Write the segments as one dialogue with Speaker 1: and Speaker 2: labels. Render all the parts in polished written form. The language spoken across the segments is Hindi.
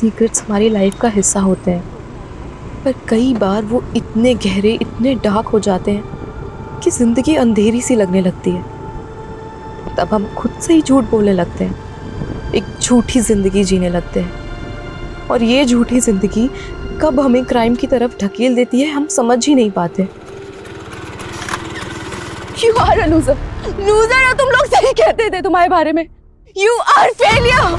Speaker 1: सीक्रेट्स हमारी लाइफ का हिस्सा होते हैं, पर कई बार वो इतने गहरे, इतने डार्क हो जाते हैं कि ज़िंदगी अंधेरी सी लगने लगती है। तब हम खुद से ही झूठ बोलने लगते हैं, एक झूठी ज़िंदगी जीने लगते हैं, और ये झूठी ज़िंदगी कब हमें क्राइम की तरफ ढकेल देती है हम समझ ही नहीं पाते।
Speaker 2: You are a loser. Loser हो तुम लोग, सही कहते थे तुम्हारे बारे में। You are failure.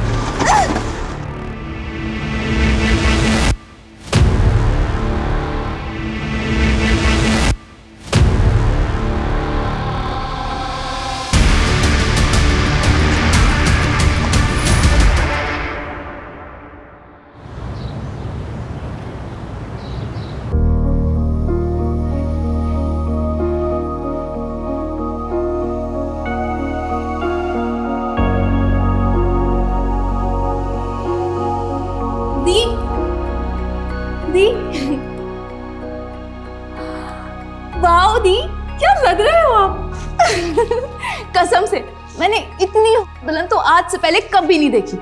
Speaker 2: दी वाओ दी, क्या लग रहे हो आप। कसम से मैंने इतनी दुल्हन तो आज से पहले कभी नहीं देखी।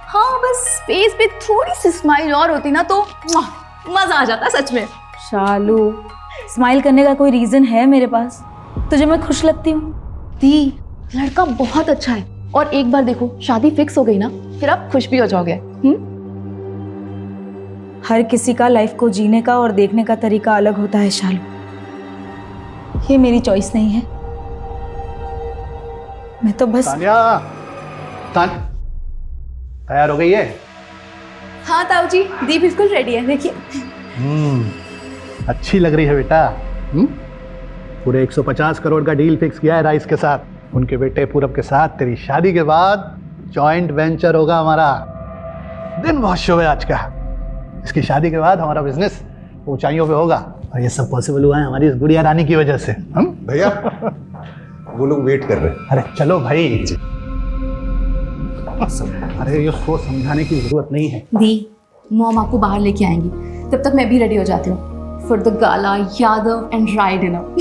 Speaker 2: हाँ बस फेस पे थोड़ी सी स्माइल और होती ना तो मजा आ जाता सच में।
Speaker 3: शालू, स्माइल करने का कोई रीजन है मेरे पास? तुझे मैं खुश लगती हूँ?
Speaker 2: दी लड़का बहुत अच्छा है, और एक बार देखो शादी फिक्स हो गई ना, फिर आप खुश भी हो जाओगे।
Speaker 3: हर किसी का लाइफ को जीने का और देखने का तरीका अलग होता है शालू, ये मेरी चॉइस नहीं है। मैं तो बस
Speaker 4: तैयार हो गई है?
Speaker 2: हाँ ताऊ जी, दी बिल्कुल रेडी है, देखिए।
Speaker 4: अच्छी लग रही है बेटा। पूरे 150 करोड़ का डील फिक्स किया है राइस के साथ। उनके बेटे पूरब के साथ तेरी शादी के बाद जॉइंट वेंचर होगा हमारा। दिन बहुत शुभ है आज का। इसकी शादी के बाद हमारा बिजनेस ऊंचाइयों पे होगा, और ये सब पॉसिबल हुआ है हमारी इस गुड़िया रानी की वजह से।
Speaker 5: भैया वो लोग वेट कर रहे हैं।
Speaker 4: अरे चलो भाई। अरे ये सोच समझाने की जरूरत नहीं है।
Speaker 2: दी मॉम आपको बाहर लेके आएंगी, तब तक मैं भी रेडी हो जाती हूँ for the gala Yadav and Rai dinner.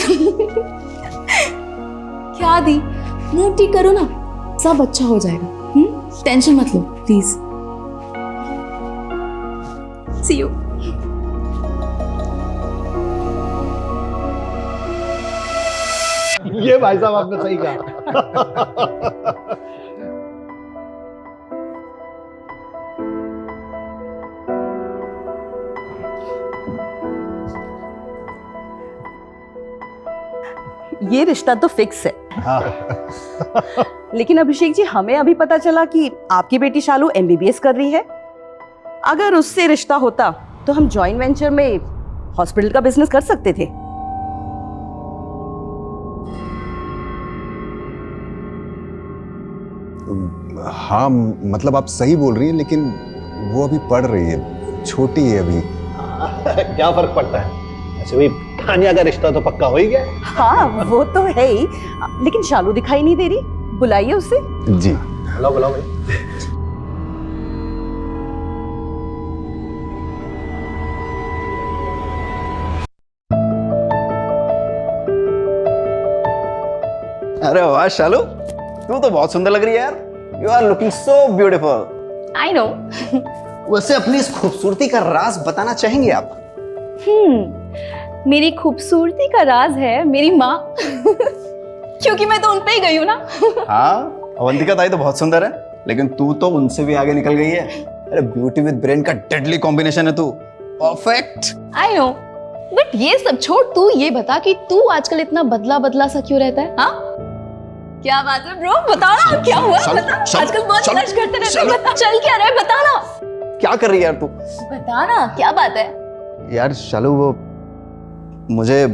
Speaker 2: क्या दी, मूड ठीक करो ना, सब अच्छा हो जाएगा। टेंशन मत लो प्लीज। C you.
Speaker 4: ये भाई साहब आपने सही कहा।
Speaker 6: ये रिश्ता तो फिक्स है।
Speaker 4: हाँ।
Speaker 6: लेकिन अभिषेक जी, हमें अभी पता चला कि आपकी बेटी शालू MBBS कर रही है। अगर उससे रिश्ता होता तो हम जॉइंट वेंचर में हॉस्पिटल का बिजनेस कर सकते थे।
Speaker 5: हाँ मतलब आप सही बोल रही हैं, लेकिन वो अभी पढ़ रही है, छोटी है अभी।
Speaker 4: क्या फर्क पड़ता है, ऐसे भी तानिया का रिश्ता तो पक्का हो ही गया।
Speaker 6: हाँ वो तो है ही, लेकिन शालू दिखाई नहीं दे रही, बुलाइए उसे।
Speaker 5: जी
Speaker 4: बुलाओ बुलाओ भाई।
Speaker 7: अरे वाह शालू, तू तो बहुत सुंदर लग रही है यार। You are looking so beautiful.
Speaker 2: I know.
Speaker 7: वैसे अपनी इस खूबसूरती का राज बताना चाहेंगे आप?
Speaker 2: मेरी खूबसूरती का राज है मेरी माँ। क्योंकि मैं तो उन पे ही गई हूँ ना।
Speaker 7: हाँ, अवंतिका ताई तो बहुत सुंदर है, लेकिन तू तो उनसे भी आगे निकल गई है। अरे ब्यूटी विद ब्रेन का डेडली कॉम्बिनेशन है तू। परफेक्ट।
Speaker 2: आई नो, बट ये सब छोड़, तू ये बता कि तू आजकल इतना बदला बदला सा क्यों रहता है? हाँ क्या बात है ब्रो, बताओ ना क्या हुआ। बता, आजकल बहुत क्लच करते रहते हैं। बता, चल क्या रहा है, बता ना।
Speaker 7: क्या कर रही है यार तू?
Speaker 2: बता ना क्या बात है।
Speaker 7: यार शालू, वो मुझे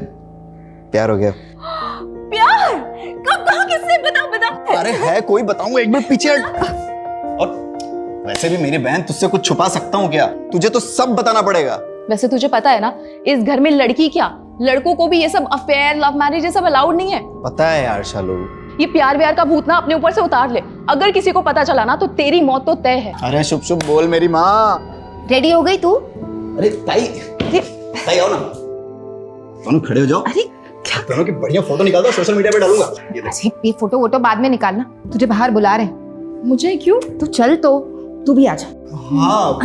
Speaker 7: प्यार हो गया।
Speaker 2: प्यार? कब, कहाँ, किससे? बता बता।
Speaker 7: अरे है कोई, बताऊंगा, एक मिनट पीछे हट। और वैसे भी मेरी बहन, तुझसे कुछ छुपा सकता हूँ क्या? तुझे तो सब बताना पड़ेगा।
Speaker 2: वैसे तुझे पता है ना, इस घर में लड़की क्या लड़कों को भी ये सब अफेयर, लव मैरिज, ये सब अलाउड नहीं है।
Speaker 7: पता है यार शालू।
Speaker 2: ये प्यार व्यार का भूत ना अपने ऊपर से उतार ले। अगर किसी को पता चला ना तो तेरी मौत तो तय है।
Speaker 7: अरे शुभ शुभ बोल मेरी माँ।
Speaker 2: रेडी हो गई तू?
Speaker 7: अरे ताई, ताई आओ ना, दोनों खड़े हो जाओ। अरे क्या दोनों की बढ़िया फोटो निकाल दो, सोशल मीडिया पे डालूंगा।
Speaker 8: ये फोटो वोटो बाद में निकालना, तुझे बाहर बुला रहे हैं।
Speaker 2: मुझे क्यों?
Speaker 8: तू चल, तो तू भी आजा।
Speaker 7: हाँ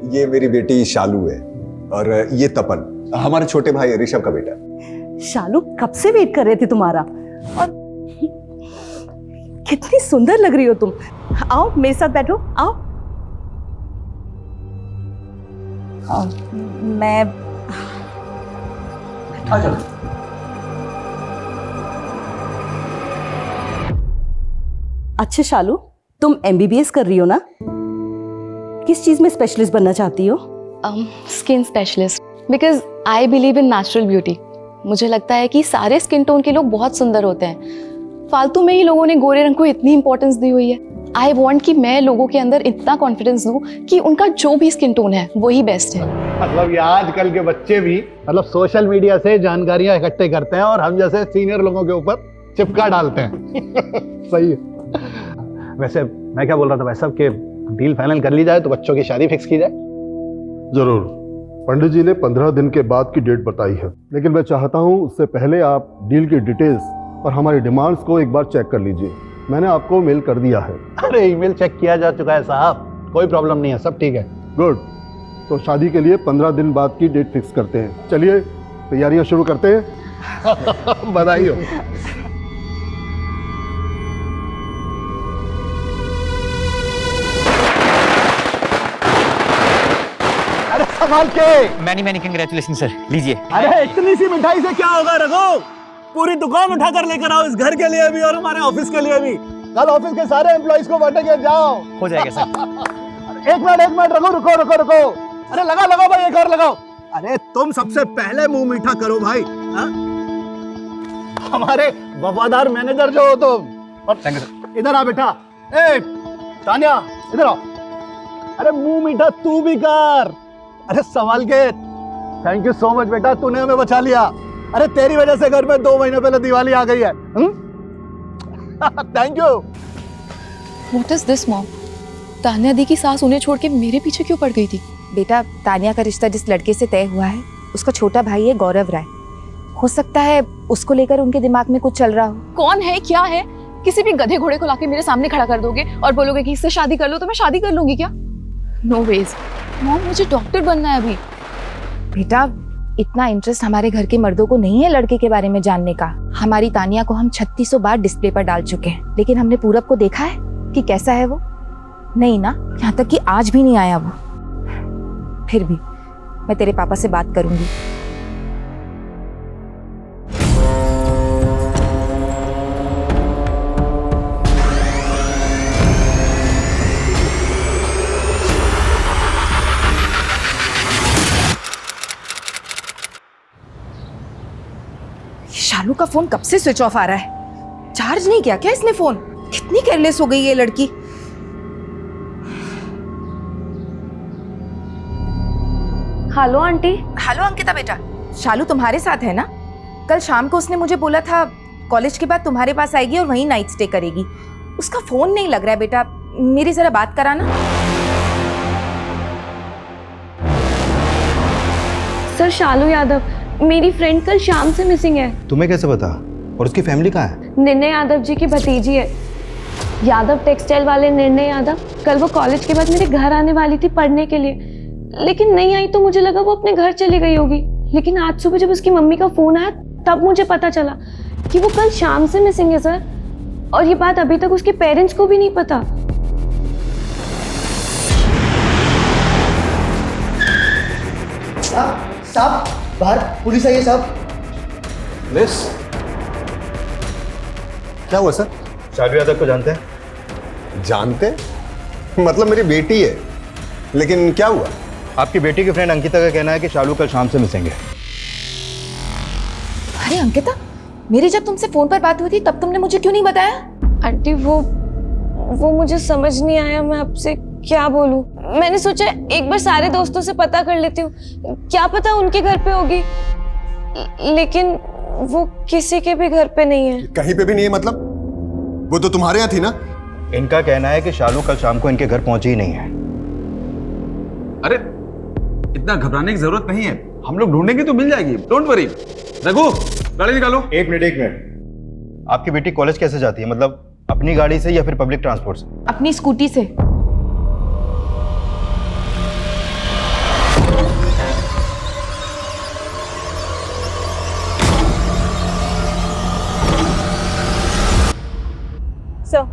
Speaker 5: ये मेरी बेटी शालू है और ये तपन हमारे छोटे भाई ऋषभ का बेटा।
Speaker 6: शालू कब से वेट कर रहे थे तुम्हारा, और कितनी सुंदर लग रही हो तुम। आओ मेरे साथ बैठो, आओ। मैं अच्छा शालू, तुम MBBS कर रही हो ना? किस चीज में स्पेशलिस्ट बनना चाहती हो?
Speaker 2: Skin specialist, because I believe in natural beauty. मुझे लगता है कि सारे स्किन टोन के लोग बहुत सुंदर होते हैं, फालतू में ही लोगों ने गोरे रंग को इतनी इंपॉर्टेंस दी हुई है। आई वॉन्ट कि मैं लोगों के अंदर इतना कॉन्फिडेंस दूं कि उनका जो भी स्किन टोन है वही बेस्ट है।
Speaker 4: मतलब ये आजकल के बच्चे भी मतलब सोशल मीडिया से जानकारियां इकट्ठे करते हैं और हम जैसे सीनियर लोगों के ऊपर चिपका डालते हैं। सही है। वैसे मैं क्या बोल रहा था भाई साहब कि डील फाइनल कर ली जाए तो बच्चों की शादी फिक्स की जाए।
Speaker 9: जरूर। पंडित जी ने 15 दिन के बाद की डेट बताई है, लेकिन मैं चाहता हूं उससे पहले आप डील की डिटेल्स और हमारी डिमांड्स को एक बार चेक कर लीजिए। मैंने आपको मेल कर दिया है।
Speaker 4: अरे ईमेल चेक किया जा चुका है साहब, कोई प्रॉब्लम नहीं है, सब ठीक है।
Speaker 9: गुड। तो शादी के लिए 15 दिन बाद की डेट फिक्स करते हैं। चलिए तैयारियां शुरू करते हैं।
Speaker 4: बधाई हो। अरे संभाल के।
Speaker 10: मैनी कंग्रेचुलेशन सर, लीजिए।
Speaker 4: अरे इतनी सी मिठाई से क्या होगा रघु, पूरी दुकान उठाकर लेकर आओ, इस घर के लिए भी और हमारे ऑफिस के लिए भी। कल ऑफिस के सारे एम्प्लॉइज को बांटेंगे, जाओ।
Speaker 10: हो जाएगा सर।
Speaker 4: एक मिनट रुको। अरे लगाओ भाई, एक और लगाओ। अरे तुम सबसे पहले मुंह मीठा करो भाई। हा? हमारे वफादार मैनेजर जो हो तुम। और इधर आ बेटा। ए तान्या इधर आओ। अरे मुंह मीठा तू भी कर। अरे संभाल के। थैंक यू सो मच बेटा, तूने हमें बचा लिया। अरे तेरी वजह से घर में 2 महीने पहले दिवाली आ गई है। Thank you.
Speaker 2: What is this mom? Tanya दी की सास उन्हें छोड़ के मेरे पीछे क्यों पड़ गई थी?
Speaker 8: बेटा, तान्या का रिश्ता जिस लड़के से तय हुआ है उसका छोटा भाई है गौरव राय। हो सकता है उसको लेकर उनके दिमाग में कुछ चल रहा हो।
Speaker 2: कौन है, क्या है? किसी भी गधे घोड़े को लाके मेरे सामने खड़ा कर दोगे और बोलोगे कि इससे शादी कर लो, तो मैं शादी कर लूंगी क्या? नो वेज मॉम, मुझे डॉक्टर बनना है अभी।
Speaker 8: बेटा, इतना इंटरेस्ट हमारे घर के मर्दों को नहीं है लड़के के बारे में जानने का। हमारी तानिया को हम 3600 बार डिस्प्ले पर डाल चुके हैं, लेकिन हमने पूरब को देखा है कि कैसा है वो? नहीं ना, यहाँ तक कि आज भी नहीं आया वो। फिर भी मैं तेरे पापा से बात करूंगी।
Speaker 3: शालू का फोन कब से स्विच ऑफ आ रहा है? चार्ज नहीं किया क्या इसने फोन? कितनी केयरलेस हो गई ये लड़की।
Speaker 2: Hello aunty.
Speaker 3: हेलो अंकिता बेटा, शालू तुम्हारे साथ है ना? कल शाम को उसने मुझे बोला था कॉलेज के बाद तुम्हारे पास आएगी और वहीं नाइट स्टे करेगी। उसका फोन नहीं लग रहा है बेटा, मेरी जरा बात कराना।
Speaker 11: सर, शालू यादव मेरी फ्रेंड कल शाम से मिसिंग है।
Speaker 7: तुम्हें कैसे पता? और उसकी फैमिली कहाँ है?
Speaker 11: निर्णय यादव जी की भतीजी है, यादव टेक्सटाइल वाले निर्णय यादव। कल वो कॉलेज के बाद मेरे घर आने वाली थी पढ़ने के लिए, लेकिन नहीं आई तो मुझे लगा वो अपने घर चली गई होगी। लेकिन आज सुबह जब उसकी मम्मी का फोन आया तब मुझे पता चला कि वो कल शाम से मिसिंग है सर, और ये बात अभी तक उसके पेरेंट्स को भी नहीं पता।
Speaker 10: साहब, बाहर पुलिस आई है साहब।
Speaker 5: पुलिस? क्या हुआ सर?
Speaker 7: शालू यादव को जानते हैं?
Speaker 5: जानते? मतलब मेरी बेटी है, लेकिन क्या हुआ?
Speaker 7: आपकी बेटी की फ्रेंड अंकिता का कहना है कि शालू कल शाम से मिसिंग है।
Speaker 3: अरे अंकिता, मेरी जब तुमसे फोन पर बात हुई थी तब तुमने मुझे क्यों नहीं बताया?
Speaker 11: आंटी, वो मुझे समझ नहीं आया मैं आपसे क्या बोलूं। मैंने सोचा एक बार सारे दोस्तों से पता कर लेती हूँ, क्या पता उनके घर पे होगी, लेकिन वो किसी के भी घर पे नहीं है।
Speaker 5: कहीं पे भी नहीं है मतलब? वो तो तुम्हारे यहाँ थी ना?
Speaker 7: इनका कहना है कि शालू कल शाम को इनके घर पहुंची ही नहीं है।
Speaker 12: अरे इतना घबराने की जरूरत नहीं है, हम लोग ढूंढेंगे तो मिल जाएगी, डोंट वरी। रघु, गाड़ी निकालो।
Speaker 7: एक मिनट। आपकी बेटी कॉलेज कैसे जाती है? मतलब अपनी गाड़ी से या फिर पब्लिक ट्रांसपोर्ट से?
Speaker 8: अपनी स्कूटी से।
Speaker 11: सर,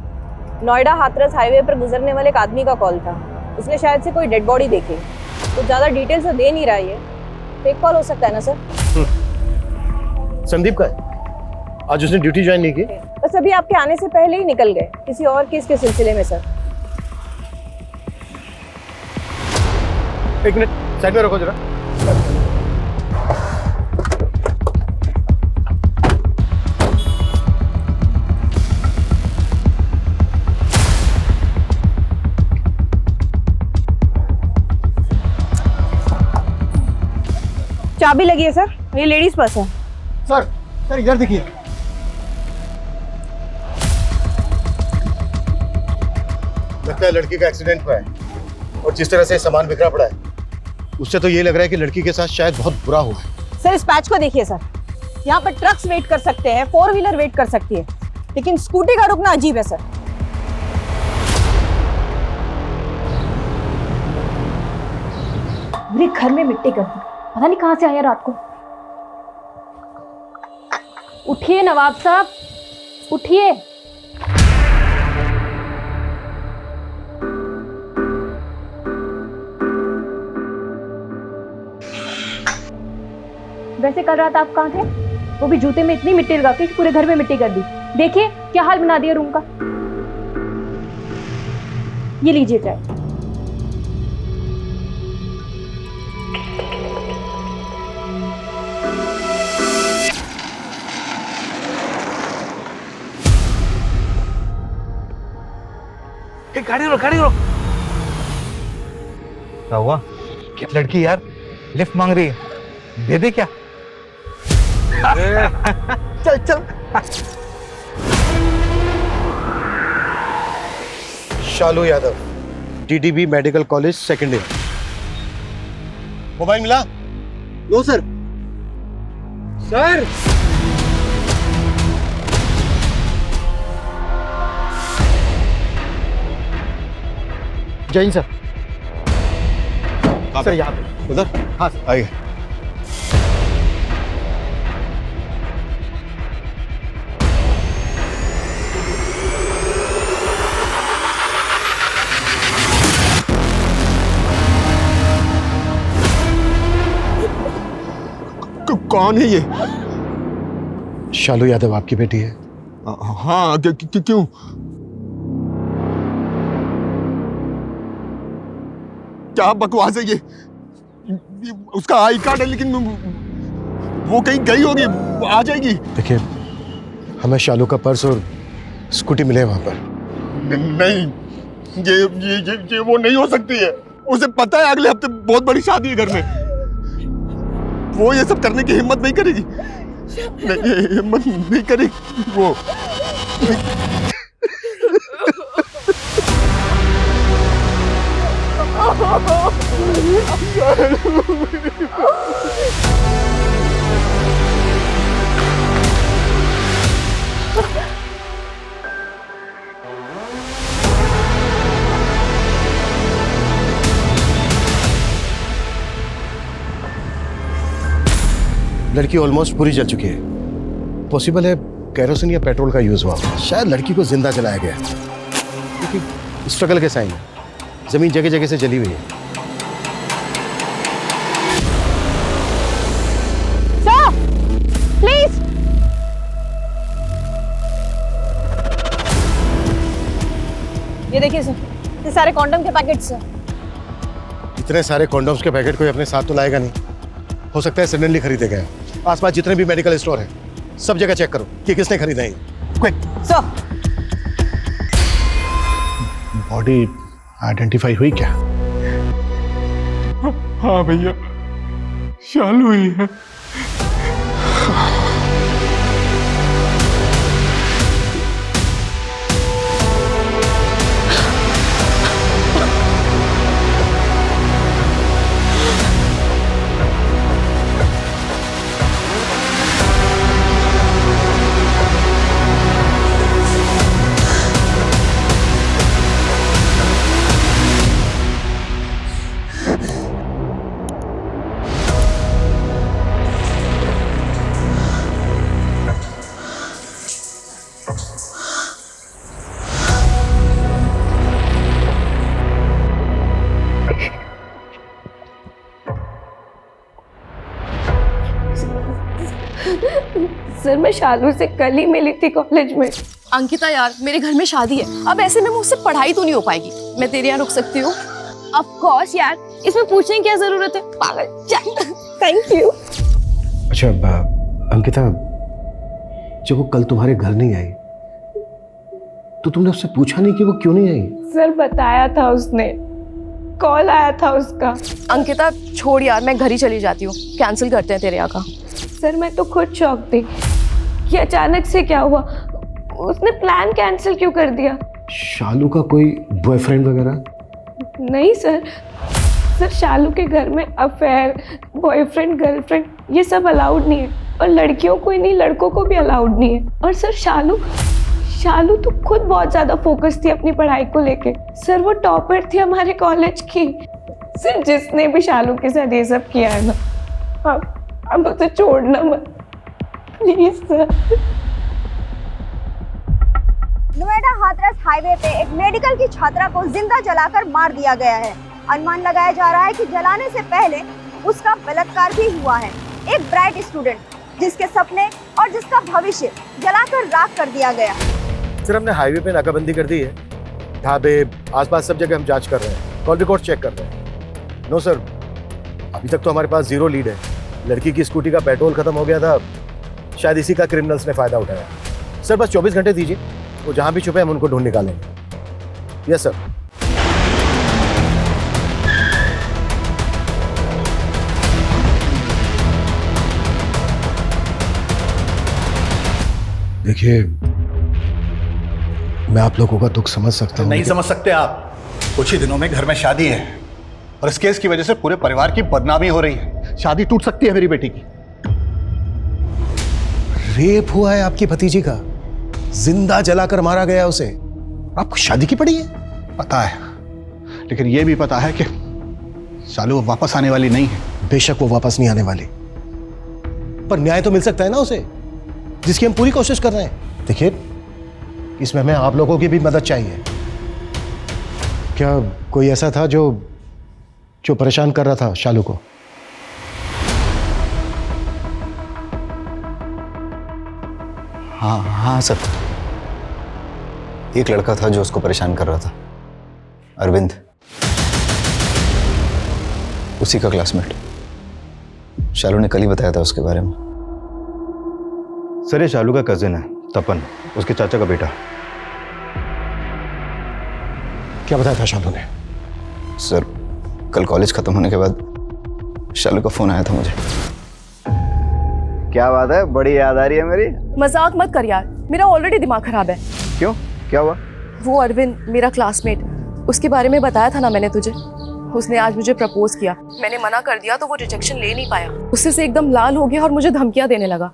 Speaker 11: नोएडा हाथरस हाईवे पर गुजरने वाले एक आदमी का कॉल था। उसने शायद से कोई डेड बॉडी देखी। तो ज़्यादा डिटेल्स तो दे नहीं रहा है। फेक कॉल हो सकता है ना सर?
Speaker 10: संदीप का है। आज उसने ड्यूटी ज्वाइन नहीं की।
Speaker 11: बस अभी आपके आने से पहले ही निकल गए किसी और केस के सिलसिले में सर।
Speaker 10: एक मिनट साइड में रखो जरा।
Speaker 11: चाबी लगी है सर, ये लेडीज पर्स है।
Speaker 10: सर सर इधर देखिए। लगता है लड़की का एक्सीडेंट हुआ है और जिस तरह से सामान बिखरा पड़ा है उससे तो ये लग रहा है कि लड़की के साथ शायद बहुत बुरा हुआ है।
Speaker 11: सर इस पैच को देखिए सर, यहाँ पर ट्रक्स वेट कर सकते हैं, 4 व्हीलर वेट कर सकती है, लेकिन स्कूटी का रुकना अजीब है सर।
Speaker 2: मेरे घर में मिट्टी कर दी, पता नहीं कहाँ से आया रात को। उठिए नवाब साहब, उठिए। वैसे कल रात आप कहाँ थे? वो भी जूते में इतनी मिट्टी लगा के पूरे घर में मिट्टी कर दी। देखिए क्या हाल बना दिया रूम का। ये लीजिए चाय।
Speaker 4: गाड़ी रोक गाड़ी रोक। क्या हुआ? क्या लड़की यार लिफ्ट मांग रही है, दे दे क्या? चल चल।
Speaker 10: Shalu Yadav, DDB medical college second year. Mobile मिला? लो सर। सर जय हिंद सर। सर यहाँ पे
Speaker 5: उधर?
Speaker 10: हाँ
Speaker 5: आइए। कौन है ये?
Speaker 10: शालू यादव आपकी बेटी है।
Speaker 5: हाँ क्यों? क्या बकवास है ये? उसका आई कार्ड है लेकिन वो कहीं गई होगी, आ जाएगी।
Speaker 10: देखिए हमें शालू का पर्स और स्कूटी मिले वहां पर।
Speaker 5: नहीं, ये वो नहीं हो सकती है। उसे पता है अगले हफ्ते बहुत बड़ी शादी है घर में। वो ये सब करने की हिम्मत नहीं करेगी। नहीं, हिम्मत नहीं करेगी वो।
Speaker 10: लड़की ऑलमोस्ट पूरी जल चुकी है। पॉसिबल है कैरोसिन या पेट्रोल का यूज हुआ। शायद लड़की को जिंदा जलाया गया क्योंकि स्ट्रगल के साइन है। जमीन जगह जगह से जली हुई है।
Speaker 11: Sir please. ये देखिए सर, ये सारे कॉन्डम के पैकेट्स हैं।
Speaker 10: इतने सारे कॉन्डोम्स के पैकेट कोई अपने साथ तो लाएगा नहीं। हो सकता है सडनली खरीदे गए। आसपास जितने भी मेडिकल स्टोर हैं सब जगह चेक करो कि किसने खरीदा है। Quick
Speaker 11: sir.
Speaker 10: बॉडी आइडेंटिफाई हुई क्या?
Speaker 5: हाँ भैया, शालू ही है।
Speaker 11: सर मैं शालू से कल ही मिली थी कॉलेज में।
Speaker 1: अंकिता यार, मेरे घर में शादी है, अब ऐसे में मुझसे पढ़ाई तो नहीं हो पाएगी। मैं तेरे यहाँ रुक सकती हूँ?
Speaker 11: ऑफ कोर्स यार, इसमें पूछने की क्या जरूरत है, पागल। चल, थैंक यू।
Speaker 10: अच्छा अंकिता, जब वो कल तुम्हारे घर नहीं आई तो तुमने उससे पूछा नहीं कि वो क्यों नहीं आई?
Speaker 11: सर बताया था उसने, कॉल आया था उसका।
Speaker 1: अंकिता छोड़ यार, मैं घर ही चली जाती हूँ, कैंसिल करते हैं तेरे यहाँ का।
Speaker 11: सर मैं तो खुद शॉक थी कि अचानक से क्या हुआ, उसने प्लान कैंसिल क्यों कर दिया?
Speaker 10: शालू का कोई बॉयफ्रेंड वगैरह?
Speaker 11: नहीं सर, सर शालू के घर में अफेयर, बॉयफ्रेंड, गर्लफ्रेंड ये सब अलाउड नहीं है, और लड़कियों को ही नहीं लड़कों को भी अलाउड नहीं है। और सर शालू तो खुद बहुत ज्यादा फोकस थी अपनी पढ़ाई को लेके। सर वो टॉपर थी हमारे कॉलेज की। सर जिसने भी शालू के साथ ये सब किया है ना, अब उसे छोड़ना मत please sir.
Speaker 13: Noida Hathras highway पे एक मेडिकल की छात्रा को जिंदा जलाकर मार दिया गया है। अनुमान लगाया जा रहा है कि जलाने से पहले उसका बलात्कार भी हुआ है। एक ब्राइट स्टूडेंट जिसके सपने और जिसका भविष्य जलाकर राख कर दिया गया।
Speaker 10: सर हमने हाईवे पे नाकाबंदी कर दी है, ढाबे आसपास सब जगह हम जांच कर रहे हैं, कॉल रिकॉर्ड चेक कर रहे हैं। नो सर, अभी तक तो हमारे पास 0 लीड है। लड़की की स्कूटी का पेट्रोल खत्म हो गया था, शायद इसी का क्रिमिनल्स ने फायदा उठाया। सर बस 24 घंटे दीजिए, वो जहां भी छुपे हम उनको ढूंढ निकालेंगे। Yes sir. देखिए, मैं आप लोगों का दुख समझ सकता हूँ।
Speaker 4: नहीं समझ सकते आप, कुछ ही दिनों में घर में शादी है और इस केस की वजह से पूरे परिवार की बदनामी हो रही है। शादी टूट सकती है मेरी बेटी की।
Speaker 10: रेप हुआ है आपकी भतीजी का, जिंदा जलाकर मारा गया उसे, आपको शादी की पड़ी है?
Speaker 4: पता है, लेकिन यह भी पता है कि शालू वापस आने वाली नहीं है।
Speaker 10: बेशक वो वापस नहीं आने वाली, पर न्याय तो मिल सकता है ना उसे, जिसकी हम पूरी कोशिश कर रहे हैं। देखिए, इसमें हमें आप लोगों की भी मदद चाहिए। क्या कोई ऐसा था जो परेशान कर रहा था शालू को?
Speaker 7: हाँ सर, एक लड़का था जो उसको परेशान कर रहा था, अरविंद, उसी का क्लासमेट। शालू ने कल ही बताया था उसके बारे में।
Speaker 5: सर ये शालू का कजिन है, तपन, उसके चाचा का बेटा।
Speaker 10: क्या बताया था शालू ने?
Speaker 7: सर कल कॉलेज खत्म होने के बाद शालू का फोन आया था मुझे। क्या बात है, बड़ी याद आ रही है मेरी।
Speaker 1: मजाक मत कर यार, मेरा ऑलरेडी दिमाग खराब है।
Speaker 7: क्यों, क्या हुआ?
Speaker 1: वो अरविंद मेरा क्लासमेट, उसके बारे में बताया था ना मैंने तुझे। उसने आज मुझे प्रपोज किया, मैंने मना कर दिया तो वो रिजेक्शन ले नहीं पाया। गुस्से से एकदम लाल हो गया और मुझे धमकियां देने लगा।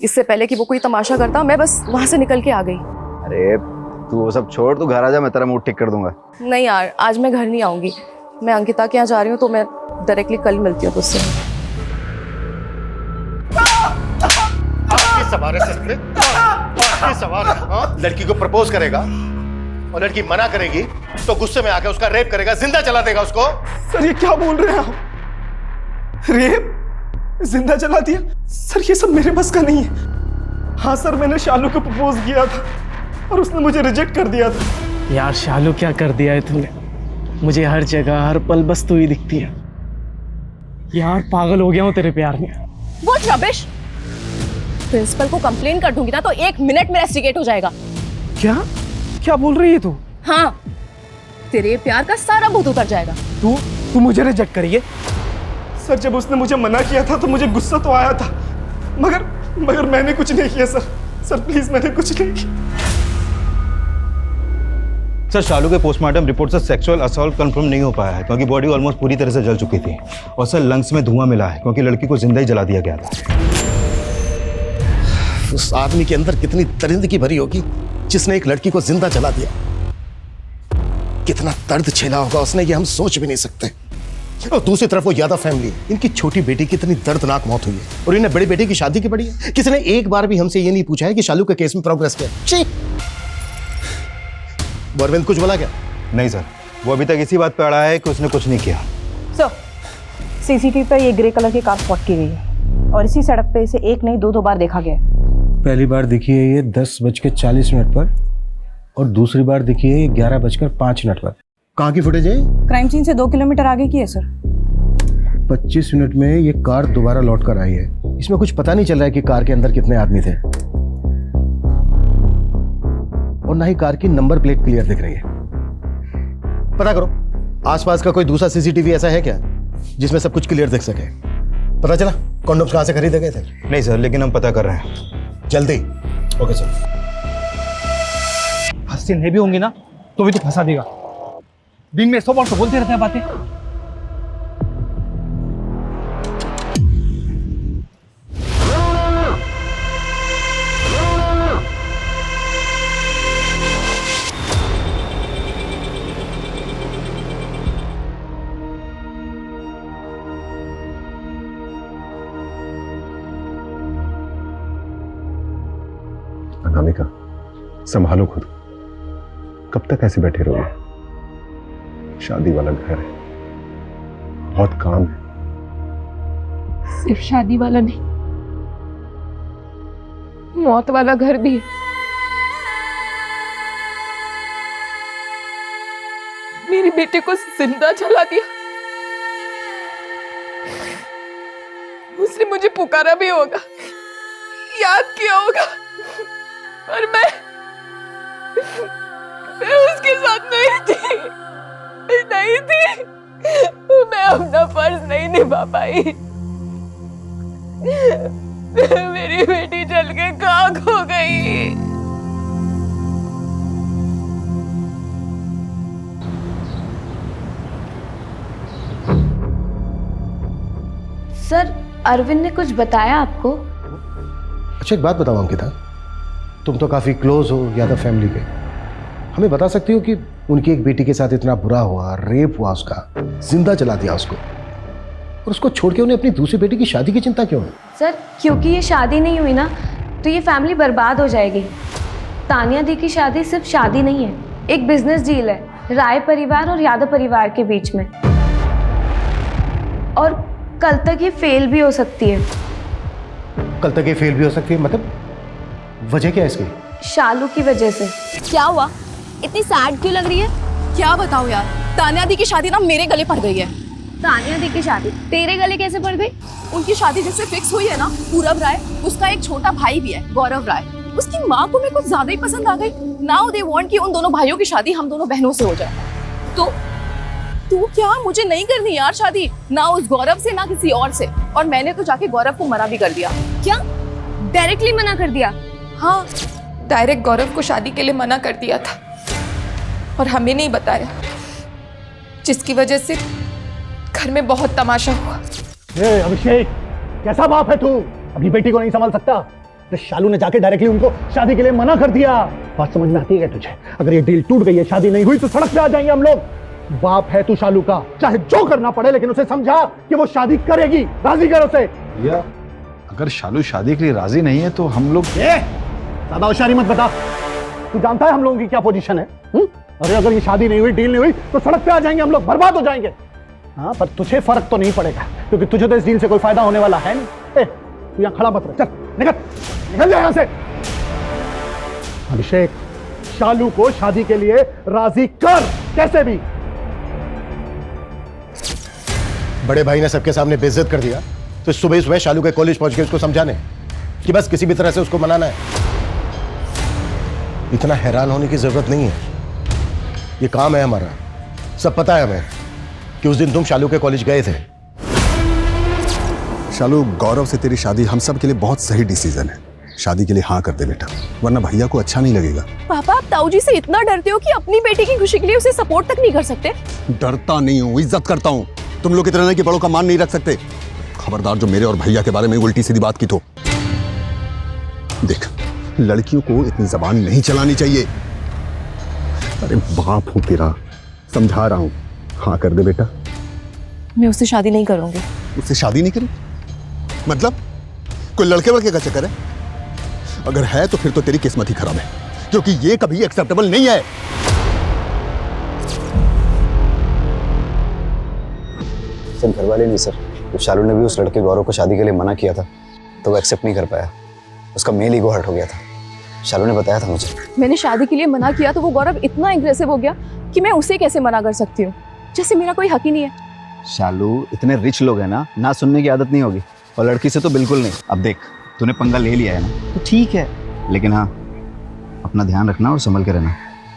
Speaker 1: इससे पहले कि वो कोई तमाशा करता, मैं बस वहां से निकल के आ गई।
Speaker 7: अरे तू वो सब छोड़, तू घर आ जा, मैं तेरा मूड ठीक कर दूंगा।
Speaker 1: नहीं यार, आज मैं घर नहीं आऊंगी, मैं अंकिता के यहाँ जा रही हूँ, तो मैं डायरेक्टली कल मिलती हूँ तुझसे।
Speaker 10: लड़की को प्रपोज करेगा और लड़की मना करेगी तो गुस्से में आकर उसका रेप करेगा, जिंदा जला देगा उसको।
Speaker 14: सर ये क्या बोल रहे हैं आप? रेप, जिंदा जला दिया? सर ये सब मेरे बस का नहीं है। हाँ सर, मैंने शालू को प्रपोज किया था और उसने मुझे रिजेक्ट कर दिया था।
Speaker 15: यार शालू क्या कर दिया है तूने, मुझे हर जगह हर पल बस तू ही दिखती है। यार पागल हो गया हूँ तेरे प्यार में।
Speaker 1: वो रबिश, प्रिंसिपल को कंप्लेन कर दूंगी ना तो 1 मिनट में रेस्टिकेट हो जाएगा।
Speaker 15: क्या क्या बोल रही है तू?
Speaker 1: हाँ, तेरे प्यार का सारा भूत उतर जाएगा।
Speaker 15: तू मुझे रिजेक्ट करिए?
Speaker 14: सर जब उसने मुझे मना किया था तो मुझे गुस्सा तो आया था, मगर मैंने कुछ नहीं किया सर। सर प्लीज, मैंने कुछ नहीं किया।
Speaker 5: सर शालू के पोस्टमार्टम रिपोर्ट से सेक्सुअल असॉल्ट कंफर्म नहीं हो पाया है क्योंकि बॉडी ऑलमोस्ट पूरी तरह से जल चुकी थी। और सर लंग्स में धुआं मिला है क्योंकि लड़की को जिंदा ही जला दिया गया था।
Speaker 10: उस आदमी के अंदर कितनी दरिंदगी भरी होगी जिसने एक लड़की को जिंदा जला दिया। कितना दर्द झेला होगा उसने, ये हम सोच भी नहीं सकते। और दूसरी तरफ वो यादव फैमिली, इनकी छोटी बेटी की इतनी दर्दनाक मौत हुई है और इन्हें बड़ी बेटी की शादी की पड़ी है। किसी ने एक बार भी हमसे ये नहीं पूछा है कि शालू के केस में प्रोग्रेस क्या है। अरविंद कुछ बोला क्या?
Speaker 5: नहीं सर, वो अभी तक इसी बात पे अड़ा है कि उसने कुछ नहीं किया।
Speaker 6: सर सीसीटीवी पर ये ग्रे कलर की कार स्पॉट की गई है। और इसी सड़क पे इसे एक नहीं दो बार देखा गया है।
Speaker 10: पहली बार दिखी है ये 10:40 पर और दूसरी बार दिखी है ये 11:05 पर। कहाँ की फुटेज है?
Speaker 6: क्राइम सीन से 2 किलोमीटर आगे की है सर।
Speaker 10: 25 मिनट में ये कार दोबारा लौट कर आई है। इसमें कुछ पता नहीं चल रहा है कि कार के अंदर कितने आदमी थे और ना ही कार की नंबर प्लेट क्लियर दिख रही है। पता करो आसपास का कोई दूसरा सीसीटीवी ऐसा है क्या जिसमें सब कुछ क्लियर दिख सके? पता चला कॉन्डोम्स कहाँ से खरीदे गए थे?
Speaker 7: नहीं सर, लेकिन हम पता कर रहे हैं।
Speaker 10: जल्दी। Okay sir.
Speaker 15: हंसते नहीं भी होंगे ना तो भी तो फंसा देगा। दिन में 100 बार तो बोलते रहते हैं बातें।
Speaker 5: अनामिका, संभालो खुद। कब तक ऐसे बैठे रहोगे? शादी वाला घर है, बहुत काम है।
Speaker 8: सिर्फ शादी वाला नहीं, मौत वाला घर भी है। मेरे बेटे को जिंदा जला दिया। उसने मुझे पुकारा भी होगा, याद किया होगा, और मैं उसके साथ नहीं थी। मैं अपना फर्ज नहीं निभा पाई। मेरी बेटी जल के खाक हो गई।
Speaker 11: सर, अरविंद ने कुछ बताया आपको?
Speaker 10: अच्छा एक बात बताओ अंकिता, तुम तो काफी क्लोज हो यादव फैमिली के, हमें बता सकती हो कि उनकी एक बेटी के साथ इतना बुरा हुआ, रेप हुआ, उसका जिंदा जला दिया उसको, और उसको छोड़ के उन्हें अपनी दूसरी बेटी की शादी की चिंता क्यों है?
Speaker 11: सर, क्योंकि ये शादी नहीं हुई ना तो ये फैमिली बर्बाद हो जाएगी। तानिया दी की शादी सिर्फ शादी नहीं है, एक बिजनेस डील है राय परिवार और यादव परिवार के बीच में, और कल तक ये फेल भी हो सकती है।
Speaker 10: कल तक ये फेल भी हो सकती है? मतलब वजह क्या है इसकी?
Speaker 11: शालू की वजह से।
Speaker 2: क्या हुआ? इतनी सैड क्यों लग रही है? क्या बताऊं यार, तानिया दी की शादी ना मेरे गले पड़ गई है।
Speaker 11: तानिया दी की शादी तेरे गले कैसे पड़ गई?
Speaker 2: उनकी शादी जिससे फिक्स हुई है ना, पूरब राय, उसका एक छोटा भाई भी है, गौरव राय। उसकी माँ को मेरे को ज्यादा ही पसंद आ गई। नाउ दे वांट कि उन दोनों भाइयों की शादी हम दोनों बहनों से हो जाए। तो क्या मुझे नहीं करनी यार शादी, ना उस गौरव से ना किसी और से। और मैंने तो जाके गौरव को मना भी कर दिया।
Speaker 11: क्या डायरेक्टली मना कर दिया?
Speaker 8: हाँ, डायरेक्ट गौरव को शादी के लिए मना कर दिया था और हमें नहीं बताया, जिसकी वजह से घर में बहुत तमाशा हुआ।
Speaker 4: अभिषेक, कैसा बाप है तू? अपनी बेटी को नहीं संभाल सकता? तो शालू ने जाके डायरेक्टली उनको शादी के लिए मना कर दिया। बात समझ में आती है तुझे? अगर ये डील टूट गई है, शादी नहीं हुई, तो सड़क पे आ जाएंगे हम लोग। बाप है तू शालू का, चाहे जो करना पड़े, लेकिन उसे समझा कि वो शादी करेगी। राजी कर उसे।
Speaker 12: भैया, अगर शालू शादी के लिए राजी नहीं है तो हम लोग
Speaker 4: ज्यादा होशियारी मत बता। तू जानता है हम लोगों की क्या पोजीशन है? अरे अगर ये शादी नहीं हुई, डील नहीं हुई, तो सड़क पे आ जाएंगे हम लोग, बर्बाद हो जाएंगे। हाँ, पर तुझे फर्क तो नहीं पड़ेगा, क्योंकि तुझे तो इस डील से कोई फायदा होने वाला है नहीं। तू यहाँ खड़ा मत रह, चल निकल जा यहाँ से। अभिषेक, शालू को शादी के लिए राजी कर, कैसे भी।
Speaker 10: बड़े भाई ने सबके सामने बेइज्जत कर दिया, तो सुबह सुबह शालू के कॉलेज पहुंच के उसको समझाने कि बस किसी भी तरह से उसको मनाना है। इतना हैरान होने की जरूरत नहीं है, ये काम है हमारा। सब पता है हमें कि उस दिन तुम शालू के कॉलेज गए थे।
Speaker 5: शालू, गौरव से तेरी शादी हम सब के लिए बहुत सही डिसीजन है। शादी के लिए हाँ कर दे बेटा, वरना भैया को अच्छा नहीं लगेगा।
Speaker 2: पापा, आप ताऊ जी से इतना डरते हो कि अपनी बेटी की खुशी के लिए उसे सपोर्ट तक नहीं कर सकते?
Speaker 5: डरता नहीं हूँ, इज्जत करता हूँ। तुम लोग इतना नहीं कि बड़ों का मान नहीं रख सकते। खबरदार जो मेरे और भैया के बारे में उल्टी सीधी बात की तो। देख, लड़कियों को इतनी जबान नहीं चलानी चाहिए। अरे बाप हूं तेरा, समझा रहा हूं। हाँ कर दे बेटा।
Speaker 1: मैं उससे शादी नहीं करूंगी।
Speaker 5: उससे शादी नहीं करी? मतलब कोई लड़के वड़के का चक्कर है? अगर है तो फिर तो तेरी किस्मत ही खराब है, क्योंकि ये कभी एक्सेप्टेबल नहीं है।
Speaker 7: सर घर वाले नहीं सर। जब शालू ने भी उस लड़के गौरव को शादी के लिए मना किया था तो वो एक्सेप्ट नहीं कर पाया। उसका मेल ईगो हर्ट हो गया था। शालू ने बताया था मुझे।
Speaker 1: मैंने शादी के लिए मना किया तो वो गौरव इतना एग्रेसिव हो गया कि मैं उसे कैसे मना कर सकती हूँ, जैसे मेरा कोई हक ही नहीं है।
Speaker 7: शालू, इतने रिच लोग हैं ना सुनने की आदत नहीं होगी, और लड़की से तो बिल्कुल नहीं। अब देख, तूने पंगा ले लिया है ना तो ठीक है, लेकिन हाँ अपना ध्यान रखना और संभल के रहना,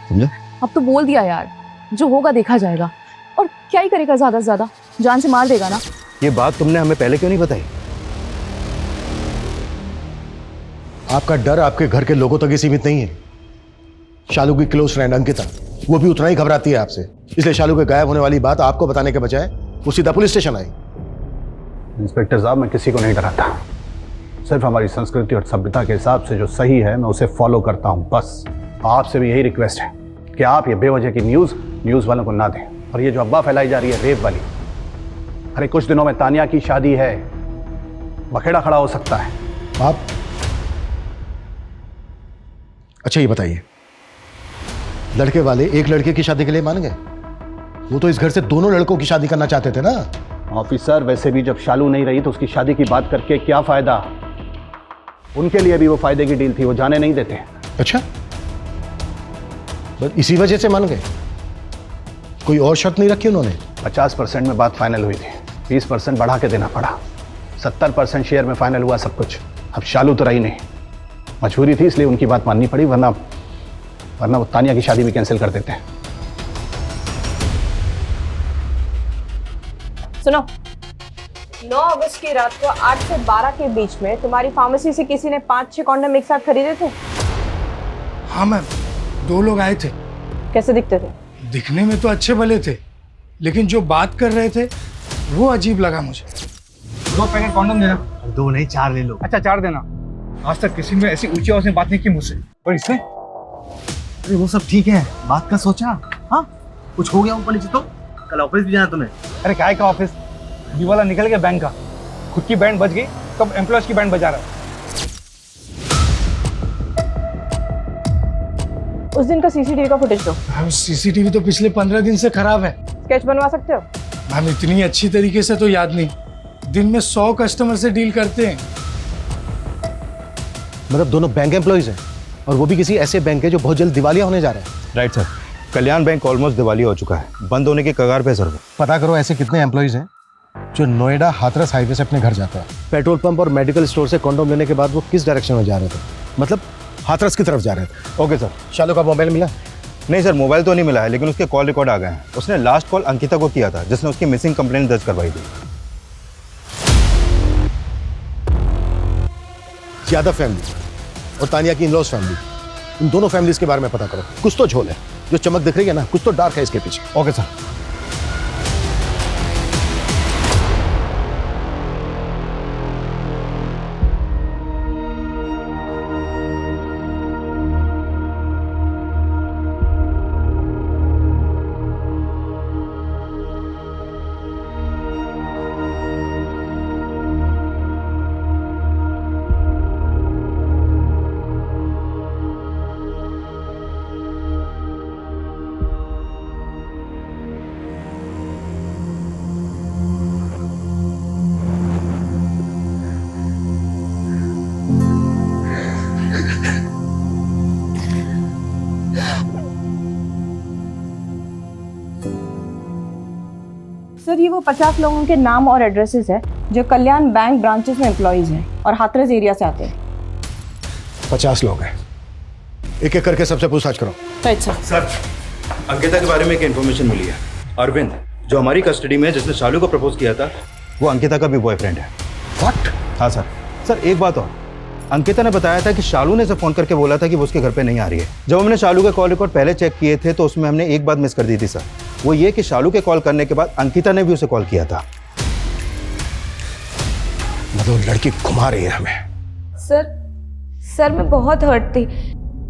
Speaker 7: समझे?
Speaker 1: अब तो बोल दिया यार, जो होगा देखा जाएगा। और क्या ही करेगा, ज्यादा से ज्यादा जान से मार देगा ना।
Speaker 10: ये बात तुमने हमें पहले क्यों नहीं बताई? आपका डर आपके घर के लोगों तक ही सीमित नहीं है। शालू की क्लोज फ्रेंड अंकिता, वो भी उतना ही घबराती है आपसे, इसलिए शालू के गायब होने वाली बात आपको बताने के बजाय वो सीधा पुलिस स्टेशन आई।
Speaker 4: इंस्पेक्टर साहब, मैं किसी को नहीं डराता, सिर्फ हमारी संस्कृति और सभ्यता के हिसाब से जो सही है मैं उसे फॉलो करता हूँ, बस। आपसे भी यही रिक्वेस्ट है कि आप ये बेवजह की न्यूज़ वालों को ना दें। और ये जो अफवाह फैलाई जा रही है रेप वाली, अरे कुछ दिनों में तानिया की शादी है, बखेड़ा खड़ा हो सकता है।
Speaker 10: आप अच्छा ये बताइए, लड़के वाले एक लड़के की शादी के लिए मान गए? वो तो इस घर से दोनों लड़कों की शादी करना चाहते थे ना।
Speaker 4: ऑफिसर, वैसे भी जब शालू नहीं रही तो उसकी शादी की बात करके क्या फायदा? उनके लिए भी वो फायदे की डील थी, वो जाने नहीं देते।
Speaker 10: अच्छा, बस इसी वजह से मान गए? कोई और शर्त नहीं रखी उन्होंने?
Speaker 4: 50% में बात फाइनल हुई थी, 20% बढ़ा के देना पड़ा, 70% शेयर में फाइनल हुआ सब कुछ। अब शालू तो रही नहीं, मजबूरी थी इसलिए उनकी बात माननी पड़ी, वरना वो तानिया की शादी भी कैंसिल कर देते हैं।
Speaker 11: सुनो, 9 अगस्त की रात को 8 से 12 के बीच में तुम्हारी फार्मेसी से किसी ने 5-6 कॉन्डम एक साथ खरीदे थे?
Speaker 16: हाँ मैम, 2 लोग आए थे।
Speaker 11: कैसे दिखते थे?
Speaker 16: दिखने में तो अच्छे भले थे, लेकिन जो बात कर रहे थे वो अजीब लगा मुझे।
Speaker 12: 2 पैकेट कॉन्डम देना।
Speaker 14: 2 नहीं 4 ले लो।
Speaker 12: अच्छा 4 देना। आज तक किसी ने ऐसी ऊंची आवाज में बात नहीं की मुझसे, और इसने?
Speaker 14: अरे वो सब ठीक है, बात का सोचा? हाँ, कुछ हो गया ऊपर नीचे तो? कल ऑफिस भी जाना तुम्हें?
Speaker 12: अरे काय का ऑफिस, ये वाला निकल गया बैंक का, खुद की बैंड बज गई तो अब एम्प्लॉयज की बैंड बजा रहा है।
Speaker 11: उस दिन का सीसीटीवी का फुटेज दो।
Speaker 16: मैम सीसीटीवी तो पिछले 15 दिन से खराब है।
Speaker 11: स्केच बनवा सकते हो?
Speaker 16: मैम इतनी अच्छी तरीके से तो याद नहीं, दिन में 100 कस्टमर से डील करते हैं।
Speaker 10: मतलब दोनों बैंक एम्प्लॉइज हैं, और वो भी किसी ऐसे बैंक है जो बहुत जल्द दिवालिया होने जा रहे हैं।
Speaker 7: राइट सर, कल्याण बैंक ऑलमोस्ट दिवालिया हो चुका है, बंद होने के कगार पे सर।
Speaker 10: पता करो ऐसे कितने एम्प्लॉइज हैं जो नोएडा हाथरस हाईवे से अपने घर जाते हैं। पेट्रोल पंप और मेडिकल स्टोर से कॉन्डोम लेने के बाद वो किस डायरेक्शन में जा रहे थे? मतलब हाथरस की तरफ जा रहे थे।
Speaker 7: Okay sir.
Speaker 10: शालू का मोबाइल मिला?
Speaker 7: नहीं सर, मोबाइल तो नहीं मिला है, लेकिन उसके कॉल रिकॉर्ड आ गए हैं। उसने लास्ट कॉल अंकिता को किया था, जिसने उसकी मिसिंग कंप्लेंट दर्ज करवाई थी।
Speaker 10: यादव फैमिली और तानिया की इन-लॉज फैमिली, इन दोनों फैमिलीज के बारे में पता करो। कुछ तो झोल है, जो चमक दिख रही है ना, कुछ तो डार्क है इसके पीछे। Okay sir.
Speaker 11: सर, ये वो 50 लोगों के नाम और एड्रेसेस है जो कल्याण बैंक ब्रांचेस में एम्प्लॉइज हैं और हाथरस एरिया से आते हैं।
Speaker 10: 50 लोग हैं, एक एक करके सबसे पूछताछ करो।
Speaker 11: Right sir.
Speaker 7: सर, अंकिता के बारे में एक इन्फॉर्मेशन मिली है। अरविंद, जो हमारी कस्टडी में है, जिसने शालू को प्रपोज किया था, वो अंकिता का भी बॉयफ्रेंड है।
Speaker 10: व्हाट?
Speaker 7: हाँ सर। सर एक बात और, अंकिता ने बताया था कि शालू ने उसे फोन करके बोला था कि वो उसके घर पे नहीं आ रही है। जब हमने शालू के कॉल रिकॉर्ड पहले चेक किए थे तो उसमें हमने एक बात मिस कर दी थी सर, वो ये कि शालू के कॉल करने के बाद अंकिता ने भी उसे कॉल किया था।
Speaker 10: मतलब लड़की घुमा रही है हमें।
Speaker 11: सर मैं बहुत हर्ट थी,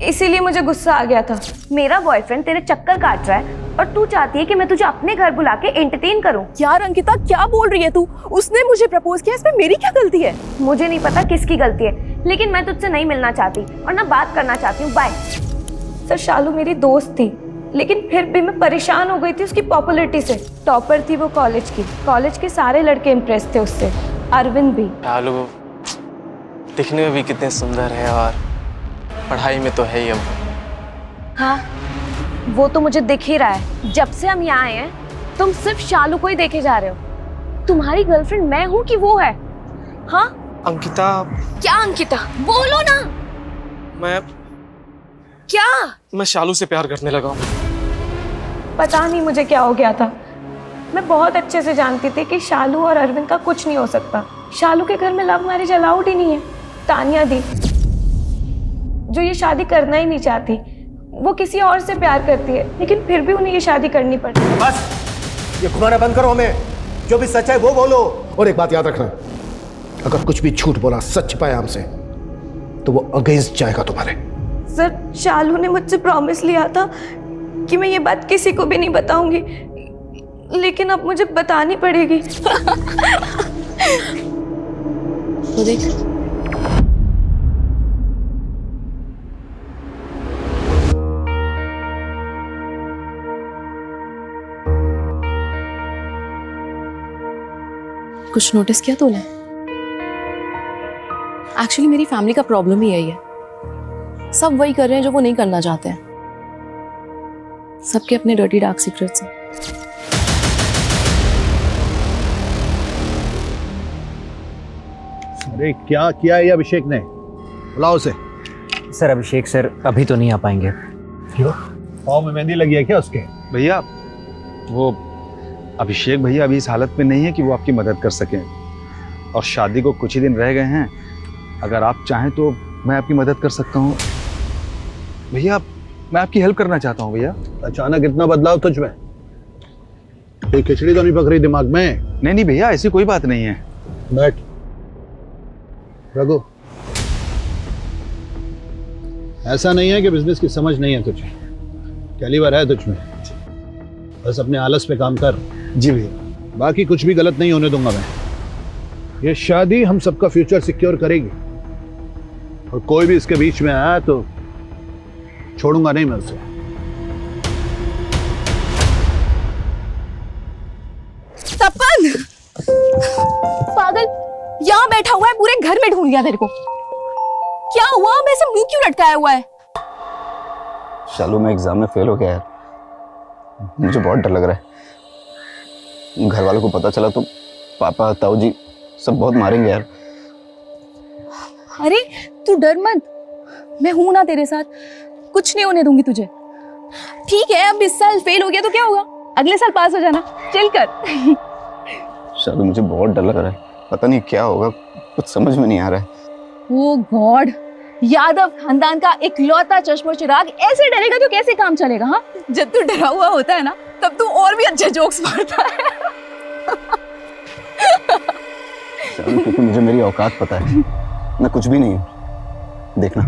Speaker 11: इसीलिए मुझे गुस्सा आ गया था।
Speaker 2: मेरा बॉयफ्रेंड तेरे चक्कर काट रहा है और तू चाहती है कि मैं तुझे अपने घर बुला के एंटरटेन करूं।
Speaker 1: यार अंकिता, क्या बोल रही है तू? उसने मुझे प्रपोज किया, इसमें मेरी क्या गलती है?
Speaker 2: मुझे नहीं पता किसकी गलती है, लेकिन मैं तुझसे नहीं मिलना चाहती और ना बात करना चाहती हूँ। बाय।
Speaker 11: सर, शालू मेरी दोस्त थी, लेकिन फिर भी मैं परेशान हो गई थी उसकी पॉपुलैरिटी से। टॉपर थी वो कॉलेज के सारे लड़के इम्प्रेस थे उससे, अरविंद भी।
Speaker 15: शालू दिखने में भी कितने सुंदर है और पढ़ाई में तो है ही। अब
Speaker 11: हाँ, वो तो मुझे दिख ही रहा है। जब से हम यहाँ आए हैं तुम सिर्फ शालू को ही देखे जा रहे हो। तुम्हारी गर्लफ्रेंड मैं हूँ कि वो है? हाँ
Speaker 15: अंकिता।
Speaker 11: क्या अंकिता? बोलो ना।
Speaker 15: मैं शालू से प्यार करने लगा हूँ।
Speaker 11: पता नहीं मुझे क्या हो गया था। मैं बहुत अच्छे से जानती थी कि शालू और अरविंद का कुछ नहीं हो सकता। शालू के घर में लव मैरिज अलाउड ही नहीं है। तानिया दी जो ये शादी करना ही नहीं चाहती, वो किसी और से प्यार करती है, लेकिन फिर भी उन्हें ये शादी करनी पड़ती है।
Speaker 10: बस ये घुमाना बंद करो, हमें जो भी सच है वो बोलो। और एक बात याद रखना, अगर कुछ भी झूठ बोला सच पाया हमसे तो वो अगेंस्ट जाएगा तुम्हारे।
Speaker 11: सर, शालू ने मुझसे प्रॉमिस लिया था कि मैं ये बात किसी को भी नहीं बताऊंगी, लेकिन अब मुझे बतानी पड़ेगी।
Speaker 1: तो देख, कुछ नोटिस किया तूने? एक्चुअली मेरी फैमिली का प्रॉब्लम ही यही है। सब वही कर रहे हैं जो वो नहीं करना चाहते हैं। सबके अपने डर्टी डार्क सीक्रेट्स हैं।
Speaker 4: अरे क्या किया है ये अभिषेक ने? बुलाओ उसे।
Speaker 17: सर अभिषेक सर अभी तो नहीं आ पाएंगे।
Speaker 4: क्यों? पाँव में मेहंदी लगी है क्या उसके?
Speaker 12: भैया वो अभिषेक भैया अभी इस हालत में नहीं है कि वो आपकी मदद कर सकें, और शादी को कुछ ही दिन रह गए हैं। अगर आप चाहें तो मैं आपकी मदद कर सकता हूँ भैया। मैं आपकी हेल्प करना चाहता हूँ भैया।
Speaker 4: अचानक इतना बदलाव तुझ में? कोई खिचड़ी तो नहीं पक रही दिमाग में?
Speaker 12: नहीं भैया, ऐसी कोई बात नहीं है।
Speaker 4: बैठ रघु। ऐसा नहीं है कि बिजनेस की समझ नहीं है तुझे, कैलिबर है तुझ में। बस अपने आलस पे काम कर।
Speaker 12: जी भैया।
Speaker 4: बाकी कुछ भी गलत नहीं होने दूंगा मैं। ये शादी हम सबका फ्यूचर सिक्योर करेगी, और कोई भी इसके बीच में आया तो छोड़ूंगा नहीं मैं उसे।
Speaker 2: तपन पागल, यहाँ बैठा हुआ है, पूरे घर में ढूंढ लिया तेरे को। क्या हुआ? वैसे मुंह क्यों लटकाया हुआ है?
Speaker 7: शालू मैं एग्जाम में फेल हो गया यार, मुझे बहुत डर लग रहा है। घर वालों को पता चला तो पापा ताऊ जी सब बहुत मारेंगे यार।
Speaker 2: अरे तू डर मत, मैं हूं ना तेरे साथ, कुछ नहीं होने दूंगी तुझे। ठीक है, अब इस साल फेल हो गया तो क्या होगा, अगले साल पास हो जाना। चिल कर।
Speaker 7: शालू मुझे बहुत डर लग रहा है, पता नहीं क्या होगा, कुछ समझ में नहीं आ रहा है।
Speaker 2: ओ गॉड, यादव खानदान का इकलौता चश्मो चिराग ऐसे डरेगा तो कैसे काम चलेगा? हाँ, जब तू डरा हुआ होता है ना तब तू और भी अच्छे जोक्स मारता है।
Speaker 7: शालू क्योंकि मुझे मेरी औकात पता है, मैं कुछ भी नहीं हूँ। देखना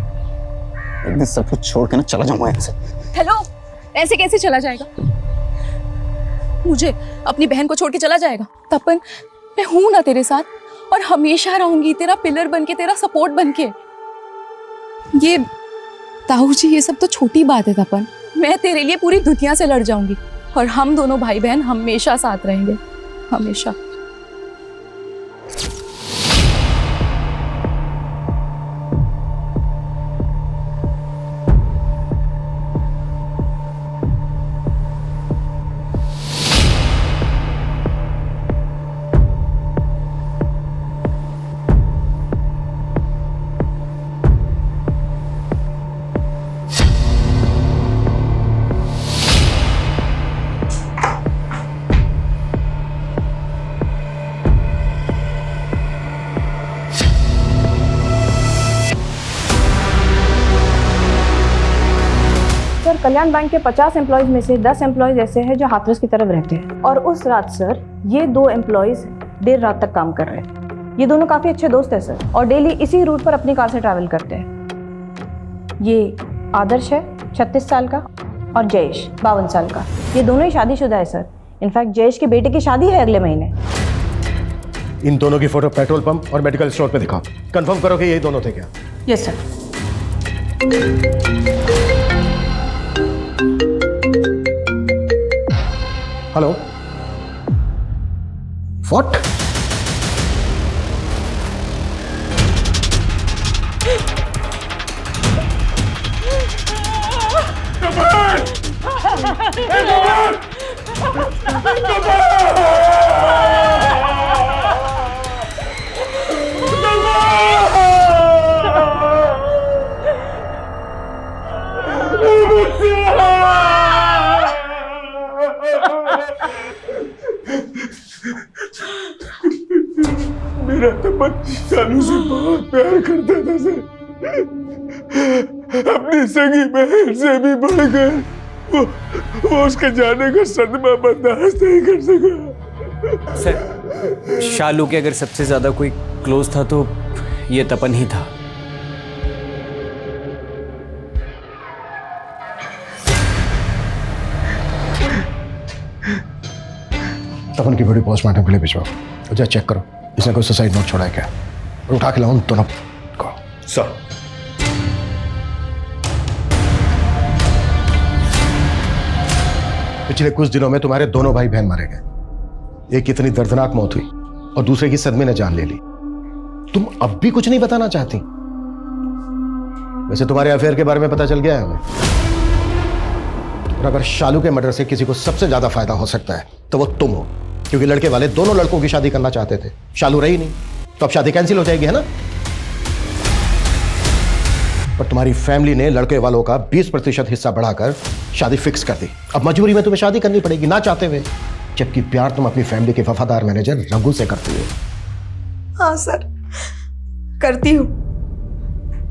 Speaker 7: एक दिन सब कुछ छोड़ के ना चला जाऊंगा यहाँ से।
Speaker 2: हेलो, ऐसे कैसे चला जाएगा? मुझे अपनी बहन को छोड़ के चला जाएगा? तपन, मैं हूं ना तेरे साथ, और हमेशा रहूंगी तेरा पिलर बनके, तेरा सपोर्ट बनके। ये ताऊ जी ये सब तो छोटी बात है तपन, मैं तेरे लिए पूरी दुनिया से लड़ जाऊंगी, और हम दोनों भाई बहन हमेशा साथ रहेंगे, हमेशा।
Speaker 11: सर, कल्याण बैंक के 50 एम्प्लॉयज में से 10 एम्प्लॉयज ऐसे हैं जो हाथरस की तरफ रहते हैं, और उस रात सर ये 2 एम्प्लॉयज देर रात तक काम कर रहे हैं। ये दोनों काफी अच्छे दोस्त हैं सर, और डेली इसी रूट पर अपनी कार से ट्रैवल करते हैं। ये आदर्श है 36 साल का, और जयेश 52 साल का। ये दोनों ही शादीशुदा है सर। इनफैक्ट जयेश के बेटे की शादी है अगले महीने।
Speaker 10: इन दोनों की फोटो पेट्रोल पंप और मेडिकल स्टोर पे दिखाओ, कंफर्म करो कि यही दोनों थे क्या?
Speaker 11: Yes sir.
Speaker 10: Hello what?
Speaker 5: मेरा तपन शालू से बहुत प्यार करता था सर, अपनी सगी बहन से भी बढ़कर वो उसके जाने का सदमा बर्दाश्त नहीं कर सका।
Speaker 17: सर शालू के अगर सबसे ज्यादा कोई क्लोज था तो ये तपन ही था।
Speaker 10: तपन की बॉडी पोस्टमार्टम के लिए भिजवाओ, जा चेक करो इसने कोई सुसाइड नोट छोड़ा है क्या, और उठा के लाओ उन दोनों को।
Speaker 5: सर
Speaker 10: पिछले कुछ दिनों में तुम्हारे दोनों भाई बहन मारे गए, एक इतनी दर्दनाक मौत हुई और दूसरे की सदमे ने जान ले ली। तुम अब भी कुछ नहीं बताना चाहती? वैसे तुम्हारे अफेयर के बारे में पता चल गया है हमें, और अगर शालू के मर्डर से किसी को सबसे ज्यादा फायदा हो सकता है तो वो तुम हो, क्योंकि लड़के वाले दोनों लड़कों की शादी करना चाहते थे, शालू रही नहीं तो अब शादी कैंसिल हो जाएगी, है ना? पर तुम्हारी फैमिली ने लड़के वालों का 20% हिस्सा बढ़ाकर शादी फिक्स कर दी। अब मजबूरी में तुम्हें शादी करनी पड़ेगी ना चाहते हुए, जबकि प्यार तुम अपनी फैमिली के वफादार मैनेजर रघु से करती हो।
Speaker 18: हाँ सर, करती हूँ,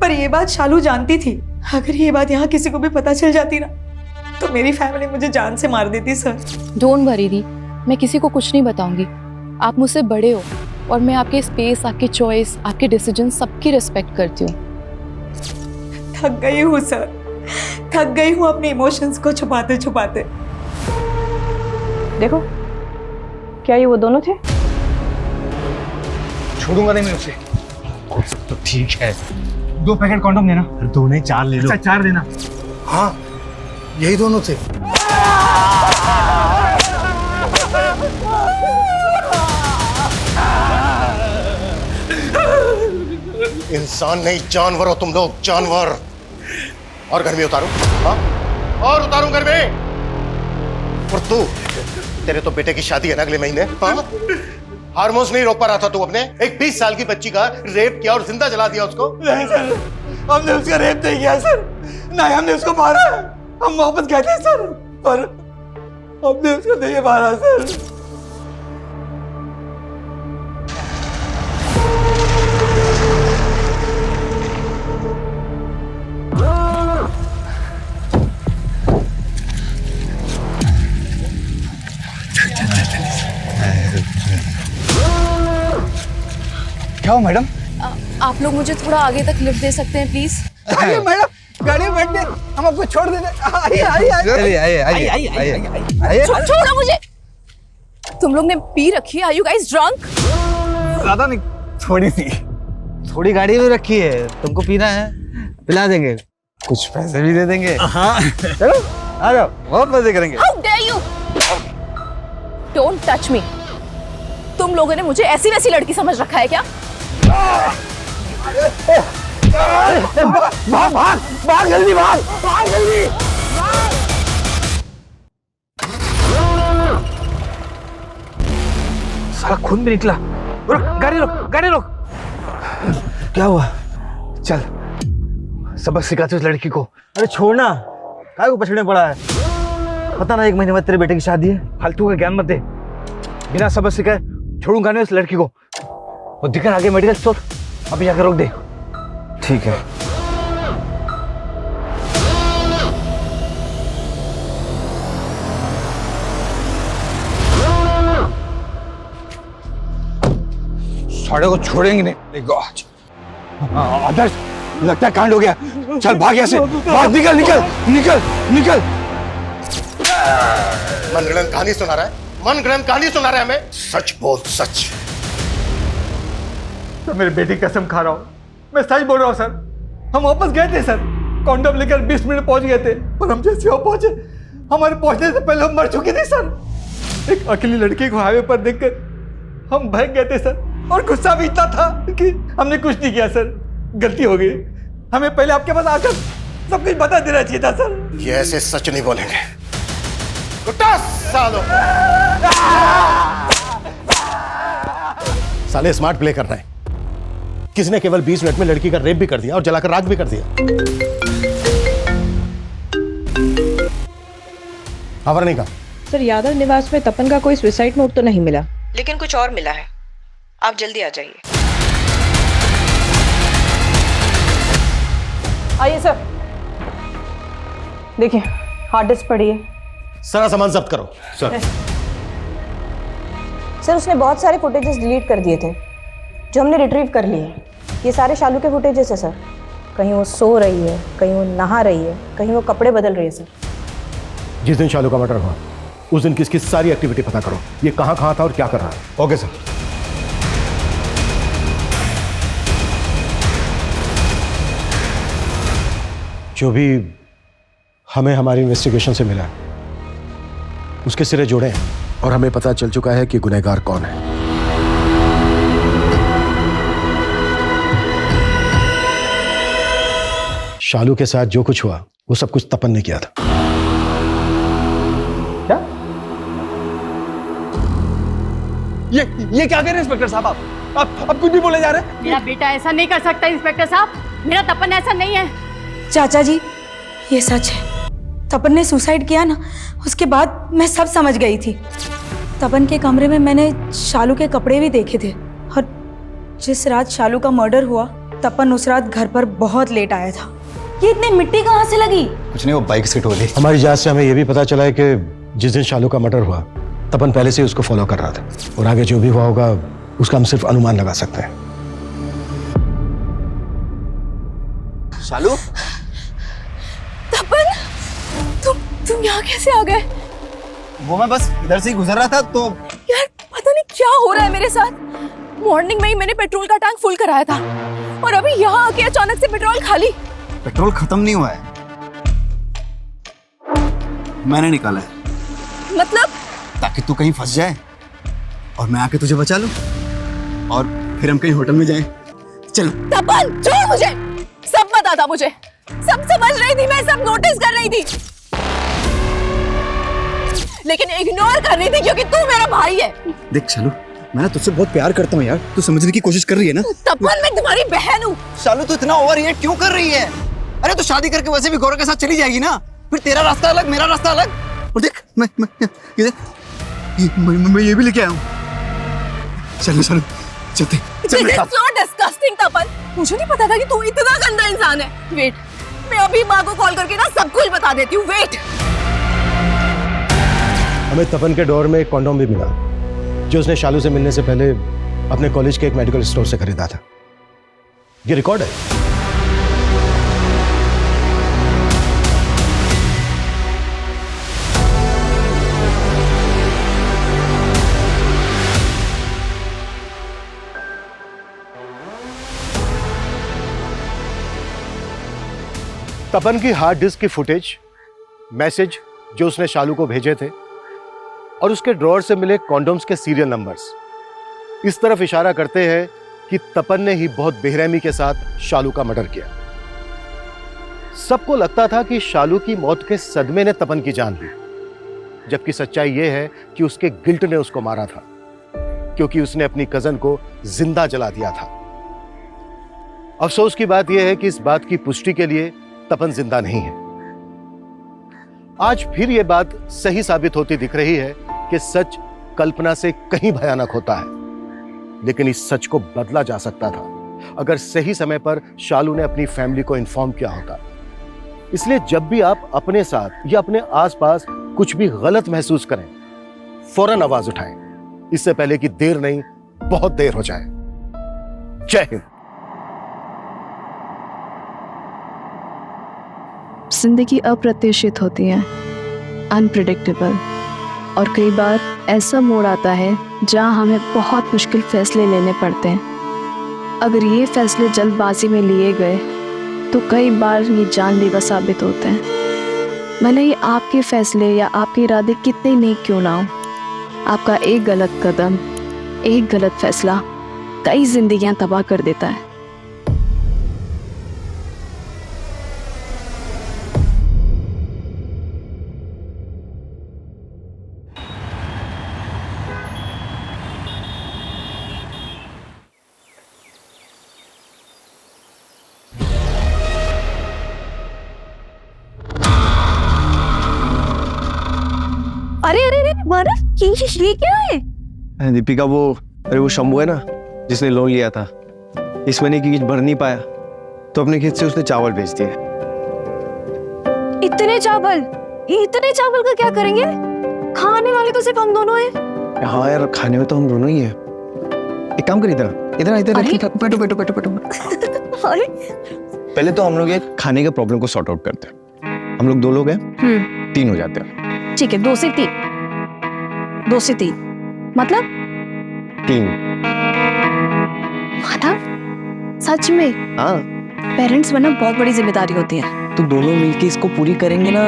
Speaker 18: पर ये बात शालू जानती थी। अगर ये बात यहाँ किसी को भी पता चल जाती ना तो मेरी फैमिली मुझे जान से मार देती सर।
Speaker 1: डोंट वरी दी, मैं किसी को कुछ नहीं बताऊंगी। आप मुझसे बड़े हो और मैं आपके स्पेस, आपकी चॉइस, आपके डिसीजन सबकी रिस्पेक्ट करती हूँ।
Speaker 18: थक गई हूँ सर, थक गई हूँ अपने इमोशंस को छुपाते छुपाते।
Speaker 6: देखो, क्या ये वो दोनों थे?
Speaker 14: छोड़ूंगा नहीं मैं उसे। तो ठीक है, 2 पैकेट कॉन्डोम देना।
Speaker 12: 2 नहीं 4 ले लो।
Speaker 14: अच्छा 4 देना।
Speaker 16: हाँ, यही दोनों थे।
Speaker 10: इंसान नहीं जानवर हो तुम लोग, जानवर। और घर में उतारूं? हाँ, और उतारूं घर में? और तू, तेरे तो बेटे की शादी है ना अगले महीने। हाँ? हार्मोन्स नहीं रोक पा रहा था तू अपने? एक 20 साल की बच्ची का रेप किया और जिंदा जला दिया उसको।
Speaker 14: नहीं सर, हमने उसका रेप नहीं किया सर, नहीं हमने उसको मारा। हम मोहब्बत कहते हैं सर, पर हमने उसको नहीं मारा सर। क्या हो मैडम?
Speaker 1: आप लोग मुझे थोड़ा आगे तक लिफ्ट दे सकते हैं प्लीज?
Speaker 14: आइए मैडम, गाड़ी में बैठने, हम आपको छोड़ देंगे। आइए।
Speaker 1: छोड़ो मुझे। तुम लोग ने पी रखी है? Are you guys drunk?
Speaker 14: ज्यादा नहीं, थोड़ी सी।
Speaker 15: थोड़ी गाड़ी में रखी है, तुमको पीना है पिला देंगे, कुछ पैसे भी दे देंगे। हाँ चलो आ जाओ, बहुत मजे करेंगे।
Speaker 1: How dare you? Don't touch me. तुम लोगों ने मुझे ऐसी वैसी लड़की समझ रखा है क्या?
Speaker 14: भाग भाग भाग जल्दी, भाग भाग जल्दी। सारा खून भी निकला। रुक, गाड़ी रोक, गाड़ी रोक। क्या हुआ? चल सबक सिखाते उस लड़की को।
Speaker 15: अरे छोड़ना, काय को पछड़ने पड़ा है? पता ना 1 महीने बाद तेरे बेटे की शादी है।
Speaker 14: फालतू का ज्ञान मत दे, बिना सबक सिखाए छोड़ूंगा नहीं उस लड़की को। वो दिखा आगे मेडिकल स्टोर, अभी जाकर रोक दे।
Speaker 15: ठीक है।
Speaker 14: साढ़े को छोड़ेंगे नहीं। आदर्श, लगता है कांड हो गया। चल भाग यहाँ से, भाग, निकल निकल निकल निकल।
Speaker 10: मनगढ़ंत कहानी सुना रहा है, मनगढ़ंत कहानी सुना रहा है हमें। सच बोल, सच।
Speaker 14: तो मेरे बेटी की कसम खा रहा हूँ, मैं सच बोल रहा हूँ सर। हम वापस गए थे सर, कॉन्डम लेकर 20 मिनट पहुंच गए थे, पर हम जैसे वहां पहुंचे, हमारे पहुंचने से पहले हम मर चुके थे सर। एक अकेली लड़की को हाईवे पर देखकर हम भाग गए थे सर, और गुस्सा भी इतना था कि हमने कुछ नहीं किया सर। गलती हो गई, हमें पहले आपके पास आकर सब कुछ बता देना चाहिए था सर।
Speaker 10: ये ऐसे सच नहीं बोलेंगे। कुत्ता सालो। साले स्मार्ट प्ले कर रहे हैं। किसने केवल 20 मिनट में लड़की का रेप भी कर दिया और जलाकर राख भी कर दिया। खबर नहीं कहा
Speaker 19: सर, यादव निवास में तपन का कोई सुसाइड नोट तो नहीं मिला,
Speaker 6: लेकिन कुछ और मिला है। आप जल्दी आ जाइए।
Speaker 19: आइए सर, देखिए हार्ड डिस्क पड़ी है।
Speaker 10: सारा सामान जब्त करो। सर
Speaker 11: सर उसने बहुत सारे फुटेजेस डिलीट कर दिए थे जो हमने रिट्रीव कर लिए हैं। ये सारे शालू के फुटेजेस है सर। कहीं वो सो रही है, कहीं वो नहा रही है, कहीं वो कपड़े बदल रही है सर।
Speaker 10: जिस दिन शालू का मर्डर हुआ उस दिन किसकी सारी एक्टिविटी पता करो। ये कहाँ था और क्या कर रहा है।
Speaker 7: Okay sir.
Speaker 10: जो भी हमें हमारी इन्वेस्टिगेशन से मिला उसके सिरे जोड़े हैं और हमें पता चल चुका है कि गुनहगार कौन है। शालू के साथ जो कुछ हुआ वो सब कुछ तपन ने किया था।
Speaker 14: क्या? ये क्या कह रहे हैं इंस्पेक्टर साहब? आप कुछ भी बोले जा रहे हैं।
Speaker 2: मेरा बेटा ऐसा नहीं कर सकता इंस्पेक्टर साहब। मेरा तपन ऐसा नहीं है।
Speaker 18: चाचा जी ये सच है। तपन ने सुसाइड किया ना, उसके बाद मैं सब समझ गई थी। तपन के कमरे में मैंने शालू के कपड़े भी देखे थे, और जिस रात शालू का मर्डर हुआ तपन उस रात घर पर बहुत लेट आया था। ये इतनी मिट्टी कहाँ से लगी?
Speaker 7: कुछ नहीं, वो बाइक से टोली।
Speaker 10: हमारी जांच से हमें यह भी पता चला है कि जिस दिन शालू का मर्डर हुआ तपन पहले से उसको फॉलो कर रहा था, और आगे जो भी हुआ होगा उसका हम सिर्फ अनुमान लगा सकते हैं।
Speaker 7: शालू,
Speaker 2: तपन, तुम यहाँ कैसे आ गए?
Speaker 7: वो मैं बस इधर से ही गुजर रहा था तो।
Speaker 2: यार पता नहीं क्या हो रहा है मेरे साथ। मॉर्निंग में ही मैंने पेट्रोल का टैंक फुल कराया था, और अभी यहाँ आके अचानक से पेट्रोल खाली।
Speaker 7: पेट्रोल खत्म नहीं हुआ है, मैंने निकाला है।
Speaker 2: मतलब?
Speaker 7: ताकि तू कहीं फंस जाए और मैं आके तुझे बचा लूं, और फिर हम कहीं होटल में जाएं। चलो।
Speaker 2: तपन छोड़ मुझे, सब पता था मुझे, सब समझ रही थी मैं, सब नोटिस कर रही थी, लेकिन इग्नोर कर रही थी क्योंकि तू मेरा भाई है।
Speaker 7: देख शालू, मैं ना तुझसे बहुत प्यार करता हूँ यार, तू समझने की कोशिश कर रही है ना।
Speaker 2: तपन मैं तुम्हारी बहन हूँ।
Speaker 7: शालू तू इतना ओवर रिएक्ट क्यों कर रही है? अरे तो शादी करके वैसे भी गौरव के साथ चली जाएगी ना, फिर तेरा रास्ता अलग मेरा रास्ता अलग। और देख मैं ये भी लेके आया हूँ। चलो चलो चलते।
Speaker 2: This is so disgusting तपन, मुझे नहीं पता था कि तू इतना गंदा इंसान है। वेट, मैं अभी माँ को कॉल करके ना सब कुछ बता देती हूँ। वेट।
Speaker 10: हमें तपन के डोर में एक कॉन्डोम भी मिला जो उसने शालू से मिलने से पहले अपने कॉलेज के एक मेडिकल स्टोर से खरीदा था। ये रिकॉर्ड है। तपन की हार्ड डिस्क की फुटेज, मैसेज जो उसने शालू को भेजे थे, और उसके ड्रॉअर से मिले कॉन्डोम्स के सीरियल नंबर्स इस तरफ इशारा करते हैं कि तपन ने ही बहुत बेरहमी के साथ शालू का मर्डर किया। सबको लगता था कि शालू की मौत के सदमे ने तपन की जान ली, जबकि सच्चाई यह है कि उसके गिल्ट ने उसको मारा था, क्योंकि उसने अपनी कजन को जिंदा जला दिया था। अफसोस की बात यह है कि इस बात की पुष्टि के लिए तपन जिंदा नहीं है। आज फिर यह बात सही साबित होती दिख रही है कि सच कल्पना से कहीं भयानक होता है, लेकिन इस सच को बदला जा सकता था अगर सही समय पर शालू ने अपनी फैमिली को इन्फॉर्म किया होता। इसलिए जब भी आप अपने साथ या अपने आसपास कुछ भी गलत महसूस करें, फौरन आवाज उठाएं, इससे पहले कि देर नहीं बहुत देर हो जाए। जय हिंद।
Speaker 20: जिंदगी अप्रत्याशित होती है, अनप्रिडिक्टेबल, और कई बार ऐसा मोड़ आता है जहां हमें बहुत मुश्किल फैसले लेने पड़ते हैं। अगर ये फैसले जल्दबाजी में लिए गए तो कई बार ये जानलेवा साबित होते हैं। भले ही आपके फैसले या आपके इरादे कितने नेक क्यों ना हो, आपका एक गलत कदम, एक गलत फैसला कई जिंदगियां तबाह कर देता है।
Speaker 11: अरे अरे अरे बर्फ, ये क्या है?
Speaker 5: दीपिका वो शंभू है ना जिसने लोन लिया था, इस महीने की किस्त भर नहीं पाया तो अपने खेत से उसने चावल बेच दिए।
Speaker 11: इतने चावल का क्या करेंगे? खाने वाले तो सिर्फ हम दोनों हैं।
Speaker 5: हाँ यार, खाने में तो हम दोनों ही हैं। एक काम कर, इधर बैठो।
Speaker 11: अरे
Speaker 5: पहले तो हम लोग ये खाने के प्रॉब्लम को सॉर्ट आउट करते हैं। हम लोग 2 लोग हैं, 3 हो जाते हैं।
Speaker 11: ठीक है, 2 से 3 मतलब
Speaker 5: 3।
Speaker 20: सच में?
Speaker 5: हाँ,
Speaker 20: पेरेंट्स बनना बहुत बड़ी जिम्मेदारी होती है।
Speaker 5: तो दोनों मिलके इसको पूरी करेंगे ना।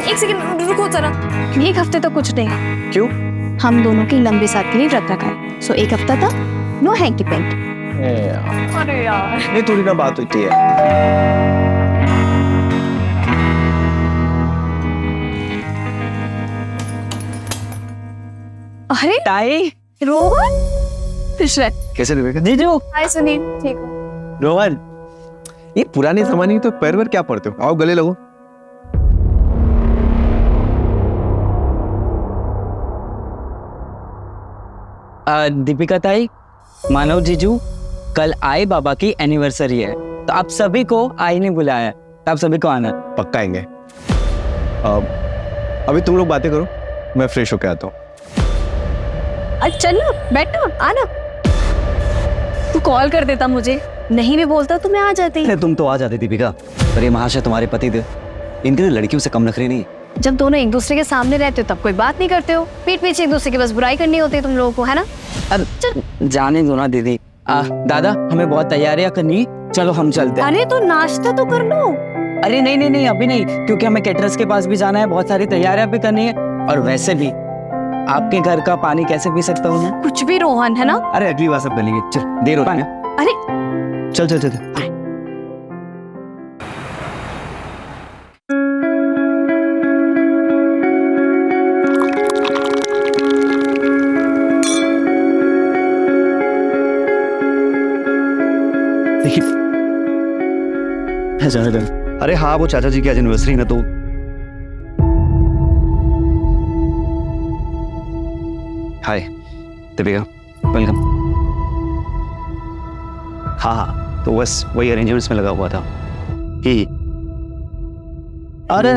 Speaker 11: एक सेकंड रुको जरा। एक हफ्ते तो कुछ नहीं।
Speaker 5: क्यों?
Speaker 11: हम दोनों की लंबे साथ के लिए व्रत रखा है, सो एक हफ्ता तक नो हैंकी पेंट। अरे यार,
Speaker 5: ये थोड़ी ना बात होती है।
Speaker 11: अरे
Speaker 19: ताई,
Speaker 11: रोहन,
Speaker 5: कैसे दीपिका?
Speaker 19: जीजू।
Speaker 11: हाय सुनील, ठीक हो?
Speaker 5: रोहन, ये पुराने जमाने की तो पैर वैर क्या पड़ते हो? आओ गले लगो।
Speaker 19: दीपिका ताई, मानव जीजू, कल आई बाबा की एनिवर्सरी है, तो आप सभी को आई ने बुलाया है, तो आप सभी को आना।
Speaker 5: पक्का आएंगे। अभी तुम लोग बातें करो, मैं फ्रेश होके आता हूँ।
Speaker 11: चलो बैठो, आना। तू कॉल कर देता मुझे, नहीं भी बोलता तो मैं आ जाती।
Speaker 17: अरे तुम तो आ जाती दीपिका, पर ये महाशय तुम्हारे पति थे, इनके लड़कियों से कम नखरे नहीं।
Speaker 11: जब दोनों एक दूसरे के सामने रहते हो तब कोई बात नहीं करते हो, पीठ पीछे एक दूसरे की बस बुराई करनी होती है तुम लोगों को, है ना?
Speaker 19: अब जाने दो ना दीदी। दादा, हमें बहुत तैयारियां करनी, चलो हम चलते हैं।
Speaker 11: अरे तो नाश्ता तो कर लो।
Speaker 19: अरे नहीं अभी नहीं, क्योंकि हमें कैटरर्स के पास भी जाना है, बहुत सारी तैयारियां भी करनी है, और वैसे भी आपके घर का पानी कैसे पी सकता हूँ मैं?
Speaker 11: कुछ भी रोहन, है ना?
Speaker 17: अरे अगली बार सब करेंगे, चल देर हो रही है।
Speaker 11: अरे
Speaker 17: चल। अरे हाँ, वो चाचा जी की आज एनिवर्सरी ना, तो हाय दीपिका, वेलकम। हाँ, तो बस वही अरेंजमेंट्स में लगा हुआ था कि
Speaker 5: अरे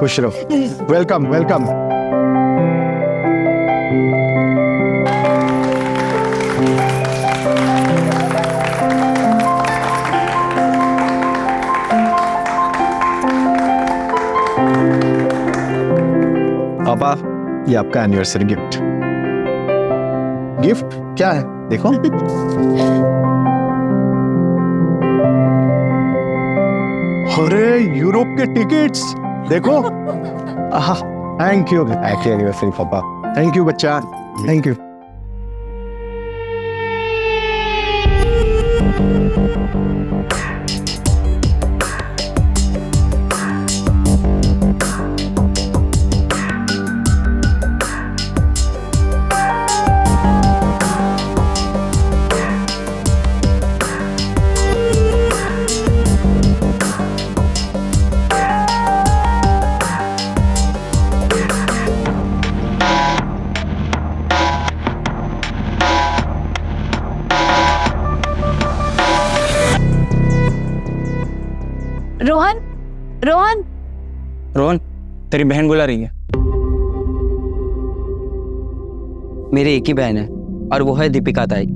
Speaker 5: खुश रहो। वेलकम। पापा, ये आपका एनिवर्सरी गिफ्ट। गिफ्ट क्या है देखो। अरे यूरोप के टिकट्स देखो। थैंक यू, हैप्पी एनिवर्सरी पापा। थैंक यू बच्चा, थैंक यू।
Speaker 19: रोहन, तेरी बहन बुला रही है। मेरी एक ही बहन है, और वो है दीपिका ताई।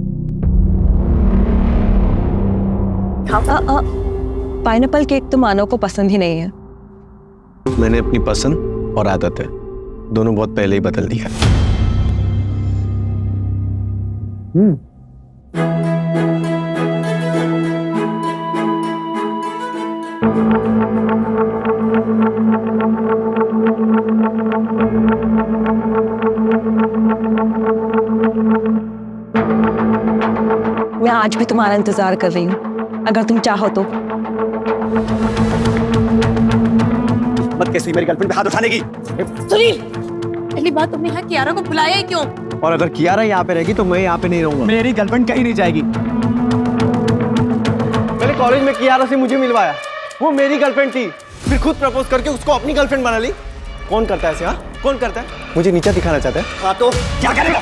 Speaker 6: पाइनएप्पल केक तो मानव को पसंद ही नहीं है।
Speaker 5: मैंने अपनी पसंद और आदत है दोनों बहुत पहले ही बदल दिया।
Speaker 6: मैं आज भी तुम्हारा इंतजार कर रही हूँ, अगर तुम चाहो तो।
Speaker 15: मत कैसी मेरी गर्लफ्रेंड पे हाथ उठाने की।
Speaker 18: सुनील, पहली बात तुमने यहाँ कियारा को बुलाया ही क्यों?
Speaker 15: और अगर कियारा यहाँ पे रहेगी तो मैं यहाँ पे नहीं रहूंगा। मेरी गर्लफ्रेंड कहीं नहीं जाएगी। मैंने कॉलेज में कियारा से मुझे मिलवाया, वो मेरी गर्लफ्रेंड थी, फिर खुद प्रपोज करके उसको अपनी गर्लफ्रेंड बना ली। कौन करता है ऐसे? हाँ, कौन करता है? मुझे नीचा दिखाना चाहता है। हाँ तो क्या करेगा?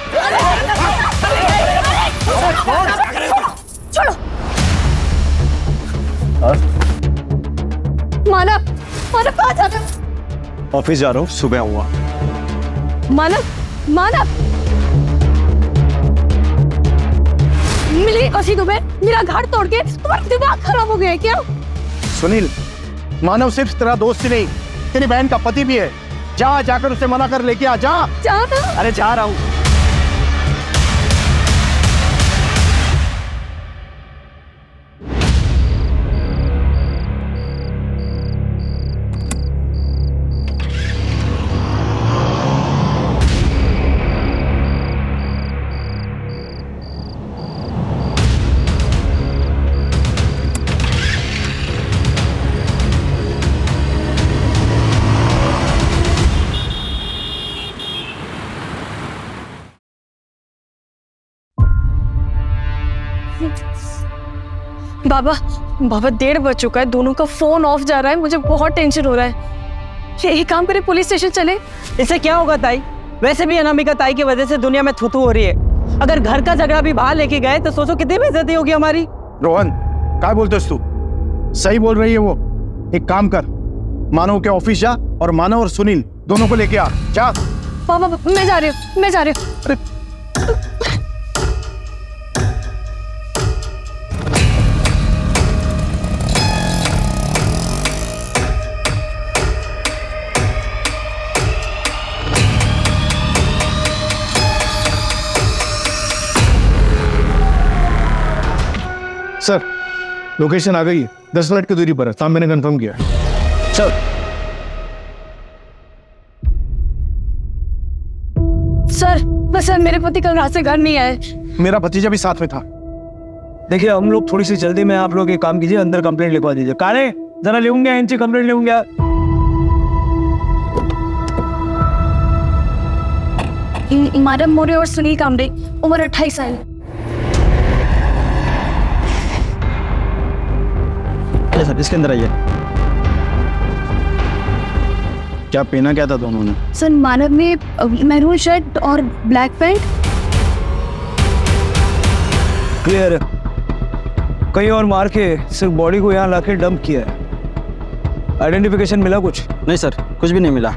Speaker 18: छोड़ो। मानव, मानव कहाँ जा रहे हो?
Speaker 15: ऑफिस जा रहा हूँ, सुबह आऊंगा।
Speaker 18: मानव, मानव, मिली कसी तुम्हें? मेरा घर तोड़ के तुम्हारा दिमाग खराब हो गया है क्या?
Speaker 14: सुनील, मानव सिर्फ तेरा दोस्त ही नहीं, तेरी बहन का पति भी है। जा, जाकर उसे मना कर लेके आ। जा
Speaker 18: जा।
Speaker 15: अरे जा रहा हूँ।
Speaker 11: बाबा, बाबा 1:30 बज चुका है, दोनों का फोन ऑफ जा रहा है, मुझे बहुत टेंशन हो रहा है। एक काम करे, पुलिस स्टेशन चले।
Speaker 19: इससे क्या होगा ताई? वैसे भी अनामिका ताई की वजह से दुनिया में थूथू हो रही है। अगर घर का झगड़ा भी बाहर लेके गए तो सोचो कितनी बेइज्जती होगी हमारी।
Speaker 14: रोहन, क्या बोलते तू? सही बोल रही है वो। एक काम कर, मानव के ऑफिस जा और मानव और सुनील दोनों को लेके आ। जा।
Speaker 11: बाबा, मैं जा रही हूँ, मैं जा रही हूँ।
Speaker 14: अरे सर, लोकेशन आ गई है, 10 मिनट की दूरी पर है। साहब मैंने कंफर्म किया। सर,
Speaker 11: सर मेरे पति कल रात से घर नहीं आए।
Speaker 14: मेरा भतीजा भी साथ में था।
Speaker 15: देखिए, हम लोग थोड़ी सी जल्दी में, आप लोग एक काम कीजिए, अंदर कंप्लेंट लिखवा दीजिए। कारे जरा लेंगे, इनसे कंप्लेंट लेंगे।
Speaker 11: मैडम मोरे और सुनील कामरे, उम्र 28 साल।
Speaker 15: सर, इसके अंदर आइए। क्या पहना क्या था दोनों ने?
Speaker 11: सर, मानव ने मैरून शर्ट और ब्लैक पैंट।
Speaker 15: क्लियर है। कहीं और मार के सिर्फ बॉडी को यहाँ लाके डंप किया है। आइडेंटिफिकेशन मिला कुछ? नहीं सर, कुछ भी नहीं मिला।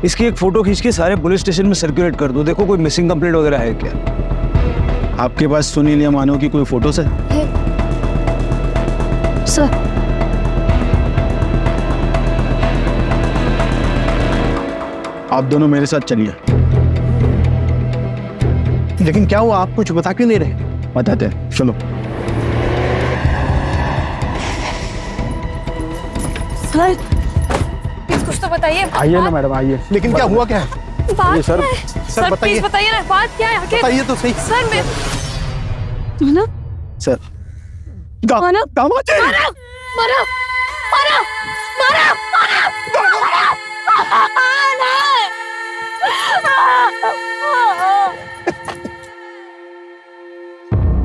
Speaker 15: इसकी एक फोटो खींच के सारे पुलिस स्टेशन में सर्कुलेट कर दो, देखो कोई मिसिंग कंप्लेंट वगैरह है क्या। आपके पास सुनील या मानव की कोई फोटोस है?
Speaker 11: सर,
Speaker 14: आप दोनों मेरे साथ चलिए। लेकिन क्या हुआ, आप कुछ बता क्यों नहीं रहे? बताते हैं, चलो।
Speaker 11: सर, कुछ तो बताइए।
Speaker 14: आइए ना मैडम, आइए। लेकिन क्या हुआ क्या है?
Speaker 11: बात
Speaker 14: सर,
Speaker 11: सर
Speaker 14: बताइए।
Speaker 11: प्लीज बताइए ना, बात क्या है आखिर?
Speaker 14: बताइए तो सही।
Speaker 11: सर, मैं मानव,
Speaker 14: सर,
Speaker 11: मानव, मानव, मानव, मानव, मानव,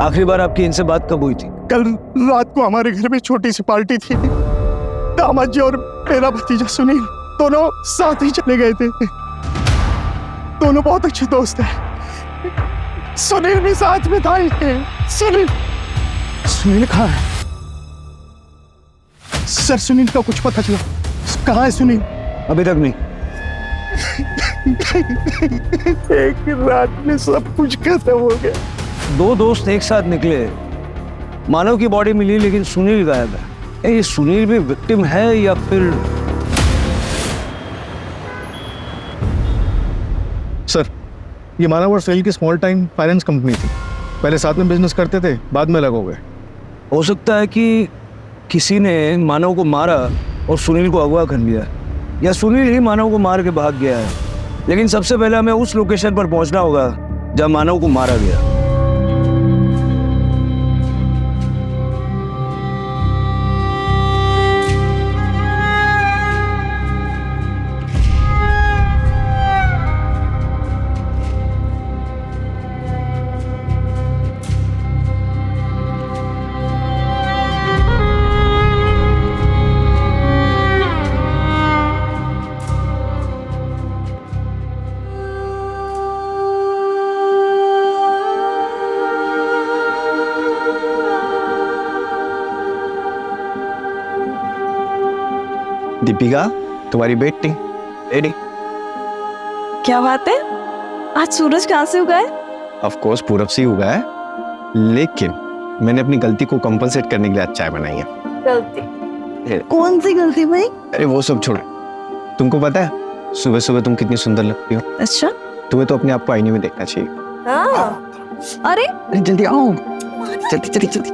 Speaker 15: आखिरी बार आपकी इनसे बात कब हुई थी?
Speaker 14: कल रात को हमारे घर में छोटी सी पार्टी थी। दामाद जी और मेरा भतीजा सुनील दोनों साथ ही चले गए थे। दोनों बहुत अच्छे दोस्त हैं। सुनील भी साथ में था। सुनील कहाँ है? सर, सुनील का कुछ पता चला? कहाँ है सुनील?
Speaker 15: अभी तक नहीं।
Speaker 14: एक रात में सब कुछ खत्म हो गया।
Speaker 15: दो दोस्त एक साथ निकले, मानव की बॉडी मिली लेकिन सुनील गायब है। ये सुनील भी विक्टिम है या फिर?
Speaker 14: सर, ये मानव और सुनील की स्मॉल टाइम फाइनेंस कंपनी थी। पहले साथ में बिजनेस करते थे, बाद में अलग हो गए।
Speaker 15: हो सकता है कि किसी ने मानव को मारा और सुनील को अगवा कर लिया, या सुनील ही मानव को मार के भाग गया है। लेकिन सबसे पहले हमें उस लोकेशन पर पहुंचना होगा जहां मानव को मारा गया।
Speaker 21: दीपिका, तुम्हारी बेटी रेडी?
Speaker 11: क्या बात है, आज सूरज कहाँ से उगा है?
Speaker 21: ऑफ कोर्स पूरब से ही उगा है, लेकिन मैंने अपनी गलती को कंपनसेट करने के लिए आज चाय बनाई है।
Speaker 11: गलती? कौन सी गलती भाई?
Speaker 21: अरे वो सब छोड़ो, तुमको पता है सुबह सुबह तुम कितनी सुंदर लगती हो।
Speaker 11: अच्छा,
Speaker 21: तुम्हें तो अपने आप को आईने में देखना चाहिए।
Speaker 11: हाँ। अरे
Speaker 21: जल्दी आओ, जल्दी जल्दी जल्दी।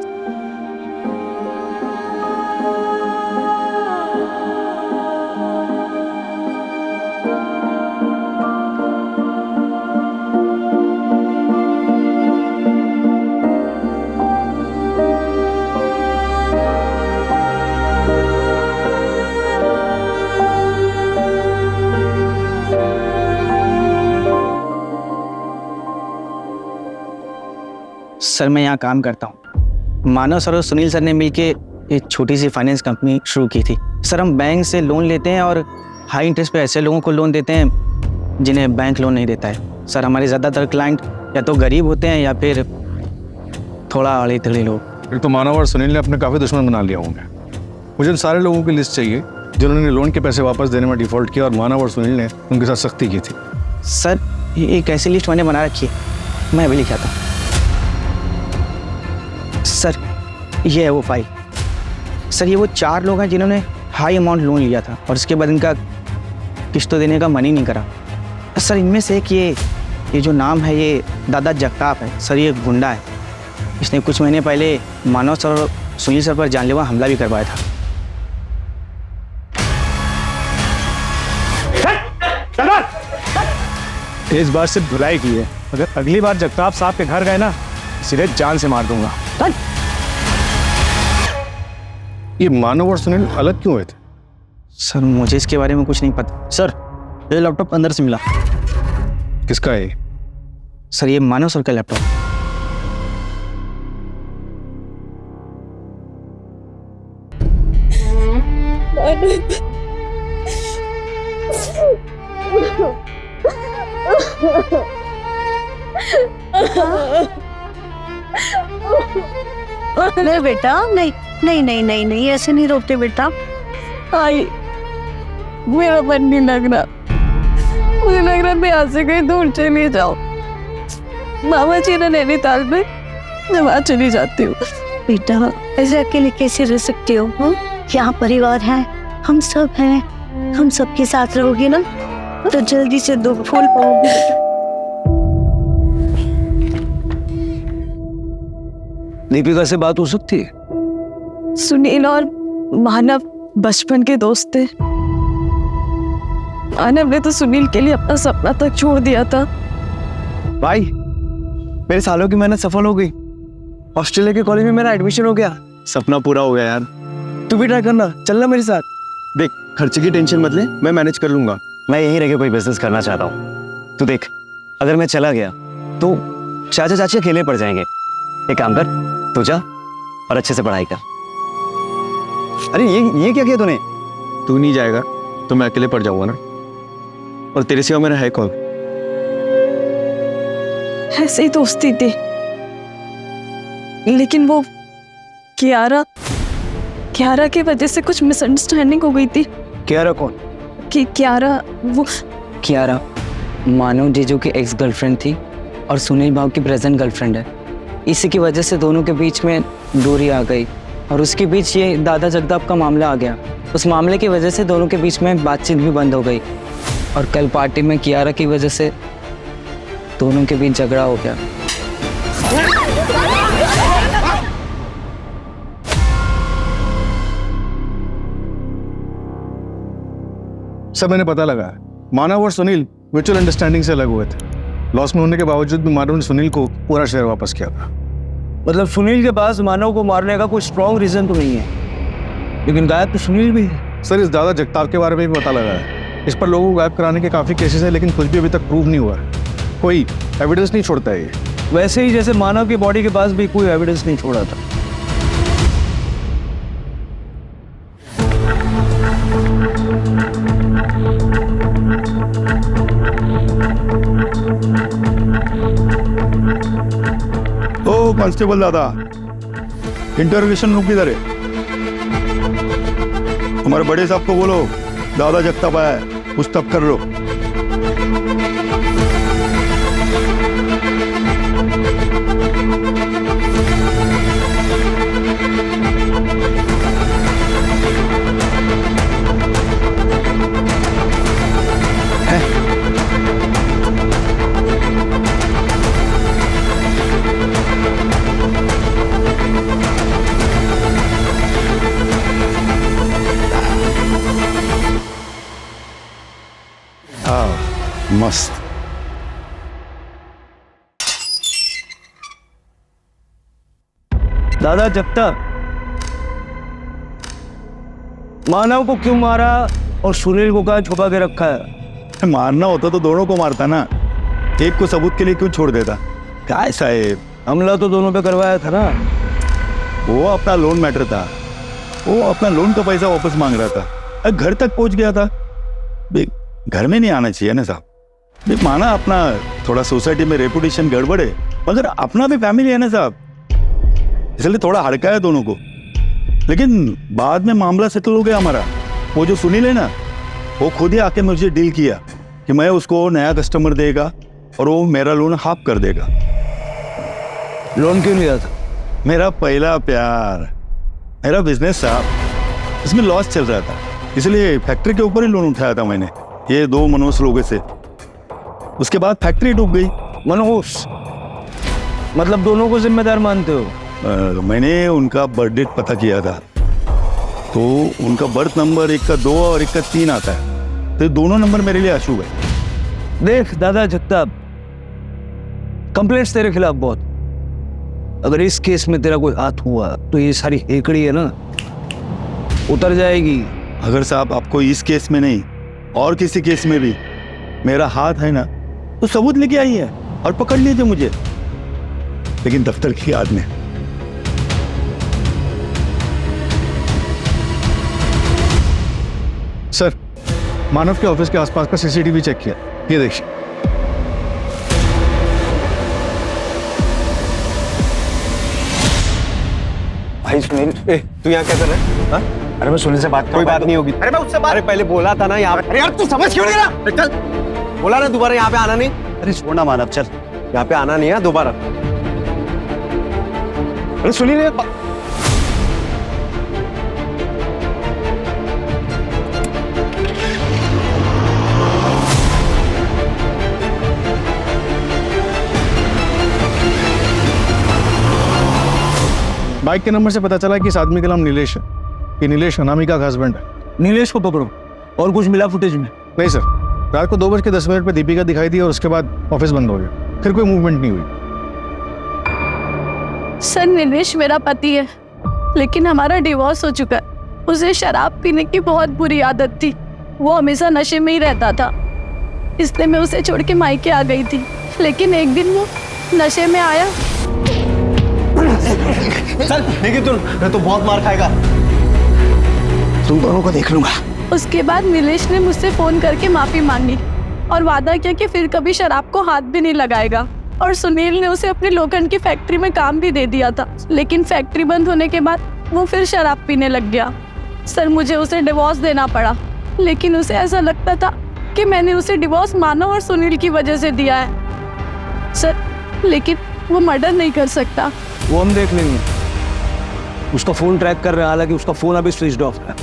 Speaker 19: सर मैं यहाँ काम करता हूँ। मानव सर और सुनील सर ने मिलके एक छोटी सी फाइनेंस कंपनी शुरू की थी। सर हम बैंक से लोन लेते हैं और हाई इंटरेस्ट पे ऐसे लोगों को लोन देते हैं जिन्हें बैंक लोन नहीं देता है। सर हमारे ज़्यादातर क्लाइंट या तो गरीब होते हैं या फिर थोड़ा अड़े तड़े लोग।
Speaker 12: फिर तो मानव और सुनील ने अपने काफ़ी दुश्मन बना लिया होंगे। मुझे उन सारे लोगों की लिस्ट चाहिए जिन्होंने लोन के पैसे वापस देने में डिफ़ॉल्ट किया और मानव और सुनील ने उनके साथ सख्ती की थी।
Speaker 19: सर ये एक ऐसी लिस्ट मैंने बना रखी है, मैं अभी लिखा था। सर ये है वो फाइल। सर ये वो 4 लोग हैं जिन्होंने हाई अमाउंट लोन लिया था और उसके बाद इनका किस्तों देने का मन ही नहीं करा। सर इनमें से एक ये जो नाम है ये दादा जगताप है। सर ये एक गुंडा है, इसने कुछ महीने पहले मानव सर और सुनील सर पर जानलेवा हमला भी करवाया था।
Speaker 15: इस बार सिर्फ धुलाई की है, अगर अगली बार जगताप साहब के घर गए ना सीधे जान से मार दूंगा।
Speaker 12: ये मानव और सुनील अलग क्यों हुए थे?
Speaker 19: सर मुझे इसके बारे में कुछ नहीं पता। सर ये लैपटॉप अंदर से मिला।
Speaker 12: किसका है?
Speaker 19: सर ये मानव सर का लैपटॉप।
Speaker 11: नहीं बेटा, नहीं नहीं नहीं नहीं नहीं, ऐसे नहीं रोते बेटा। आई मेरा मन नहीं लग रहा, मुझे लग रहा मैं यहाँ से कहीं दूर चली जाऊँ। मामा जी ने नैनीताल में, मैं वहाँ चली जाती हूँ। बेटा ऐसे अकेले कैसे रह सकते हो? यहाँ परिवार है, हम सब हैं, हम सबके साथ रहोगे ना तो जल्दी से 2 फूल पाओगे।
Speaker 15: दीपिका से बात हो सकती है?
Speaker 11: सुनील और मानव बचपन के दोस्त थे। मानव ने तो सुनील के लिए अपना सपना तक छोड़ दिया था।
Speaker 15: भाई मेरे सालों की मेहनत सफल हो गई, ऑस्ट्रेलिया के कॉलेज में मेरा एडमिशन हो गया, सपना पूरा हो गया यार। तू भी ट्राई करना, चलना मेरे साथ।
Speaker 21: देख खर्चे की टेंशन मत ले, मैं मैनेज कर लूंगा। मैं यहीं रह के कोई बिजनेस करना चाहता हूँ। तू देख अगर मैं चला गया तो चाचा चाची अकेले पड़ जाएंगे। एक काम कर, तू जा और अच्छे से पढ़ाई कर। अरे ये क्या किया तूने?
Speaker 12: तू नहीं जाएगा तो मैं अकेले पड़ जाऊंगा ना, और तेरे सिवा मेरा है कौन?
Speaker 11: ऐसे ही दोस्ती थी, लेकिन वो कियारा की वजह से कुछ मिसअंडरस्टैंडिंग हो गई थी।
Speaker 15: कियारा कौन?
Speaker 19: कियारा मानव जीजू की एक्स गर्लफ्रेंड थी और सुनील बाबू की प्रेजेंट गर्लफ्रेंड है। इसी की वजह से दोनों के बीच में दूरी आ गई और उसके बीच ये दादा जगताप का मामला आ गया। उस मामले की वजह से दोनों के बीच में बातचीत भी बंद हो गई और कल पार्टी में कियारा की वजह से दोनों के बीच झगड़ा हो गया।
Speaker 12: सर मैंने पता लगा है, मानव और सुनील म्यूचुअल अंडरस्टैंडिंग से अलग हुए थे। लॉस में होने के बावजूद भी मानव ने सुनील को पूरा शेयर वापस किया था।
Speaker 15: मतलब सुनील के पास मानव को मारने का कोई स्ट्रॉन्ग रीजन तो नहीं है, लेकिन गायब तो सुनील भी है।
Speaker 12: सर इस दादा जगताप के बारे में भी पता लगा है। इस पर लोगों को गायब कराने के काफ़ी केसेस हैं, लेकिन कुछ भी अभी तक प्रूव नहीं हुआ है। कोई एविडेंस नहीं छोड़ता है ये।
Speaker 15: वैसे ही जैसे मानव की बॉडी के पास भी कोई एविडेंस नहीं छोड़ा था।
Speaker 12: ओ कांस्टेबल दादा, इंटरोगेशन रूम किधर है? हमारे बड़े साहब को बोलो दादा जगताप आया है, पूछताछ कर लो। मस्त।
Speaker 15: दादा जगताप, मानव को क्यों मारा और सुनील को कहाँ छुपा के रखा है?
Speaker 12: मारना होता तो दोनों को मारता ना, एक को सबूत के लिए क्यों छोड़ देता? क्या साहेब,
Speaker 15: हमला तो दोनों पे करवाया था ना।
Speaker 12: वो अपना लोन मैटर था, वो अपना लोन का पैसा वापस मांग रहा था, घर तक पहुंच गया था। घर में नहीं आना चाहिए ना साहब। माना अपना थोड़ा सोसाइटी में रेपुटेशन गड़बड़ है, मगर अपना भी फैमिली है ना साहब, इसलिए थोड़ा हड़का है दोनों को। लेकिन बाद में मामला सेटल हो गया हमारा। वो जो सुनील है ना, वो खुद ही आके मुझे डील किया कि मैं उसको नया कस्टमर देगा और वो मेरा लोन हाफ कर देगा।
Speaker 15: लोन क्यों लिया था?
Speaker 12: मेरा पहला प्यार, मेरा बिजनेस साहब, इसमें लॉस चल रहा था, इसलिए फैक्ट्री के ऊपर ही लोन उठाया था मैंने, ये 2 मनोज लोगों से। उसके बाद फैक्ट्री डूब गई।
Speaker 15: मनोज मतलब दोनों को जिम्मेदार मानते हो?
Speaker 12: मैंने उनका बर्थ डेट पता किया था, तो उनका बर्थ नंबर एक का 2 और एक का 3 आता है, तो दोनों नंबर मेरे लिए अशुभ है।
Speaker 15: देख दादा जगताप, कंप्लेंट्स तेरे खिलाफ बहुत, अगर इस केस में तेरा कोई हाथ हुआ तो ये सारी हेकड़ी है ना उतर जाएगी।
Speaker 12: अगर साहब आपको इस केस में नहीं और किसी केस में भी मेरा हाथ है ना, तो सबूत लेके आइए और पकड़ लीजिए मुझे, लेकिन दफ्तर की याद में। सर, मानव के ऑफिस के आसपास का सीसीटीवी चेक किया, ये देखिए।
Speaker 21: भाई सुनील, तू यहाँ क्या कर रहा है? हाँ? अरे मैं सुनील से बात कोई बात नहीं होगी। अरे मैं उससे बात, अरे पहले बोला था ना यहाँ पे। अरे यार तू समझ क्यों नहीं रहा? चल, बोला ना दोबारा यहाँ पे आना नहीं। अरे छोड़ ना मानव, चल यहाँ पे आना नहीं है दोबारा। अरे सुनील,
Speaker 12: बाइक के नंबर से पता चला कि इस आदमी का नाम नीलेश है। ये नीलेश अनामिका का हस्बैंड है।
Speaker 15: नीलेश को पकड़ो। और कुछ मिला फुटेज में?
Speaker 12: नहीं सर, रात को 2:10 पे दीपिका दिखाई दी और उसके बाद ऑफिस बंद हो गया, फिर कोई मूवमेंट नहीं हुई।
Speaker 11: सर नीलेश मेरा पति है, लेकिन हमारा डिवोर्स हो चुका है। उसे शराब पीने की बहुत बुरी आदत थी, वो हमेशा नशे में ही रहता था, इसलिए मैं उसे छोड़ के मायके आ गई थी। लेकिन एक दिन वो नशे में आया।
Speaker 21: चल लेकिन तू तो बहुत मार खाएगा, तुम दोनों को देख लूंगा।
Speaker 11: उसके बाद नीलेश ने मुझसे फोन करके माफी मांगी और वादा किया कि फिर कभी शराब को हाथ भी नहीं लगाएगा। और सुनील ने उसे अपनी लोखंड की फैक्ट्री में काम भी दे दिया था, लेकिन फैक्ट्री बंद होने के बाद वो फिर शराब पीने लग गया। सर मुझे उसे डिवोर्स देना पड़ा, लेकिन उसे ऐसा लगता था कि मैंने उसे डिवोर्स मानव और सुनील की वजह से दिया है। सर लेकिन वो मर्डर नहीं कर सकता।
Speaker 15: वो हम देख लेंगे, उसका फोन ट्रैक कर रहे हैं, हालांकि उसका फोन अभी स्विच ऑफ है।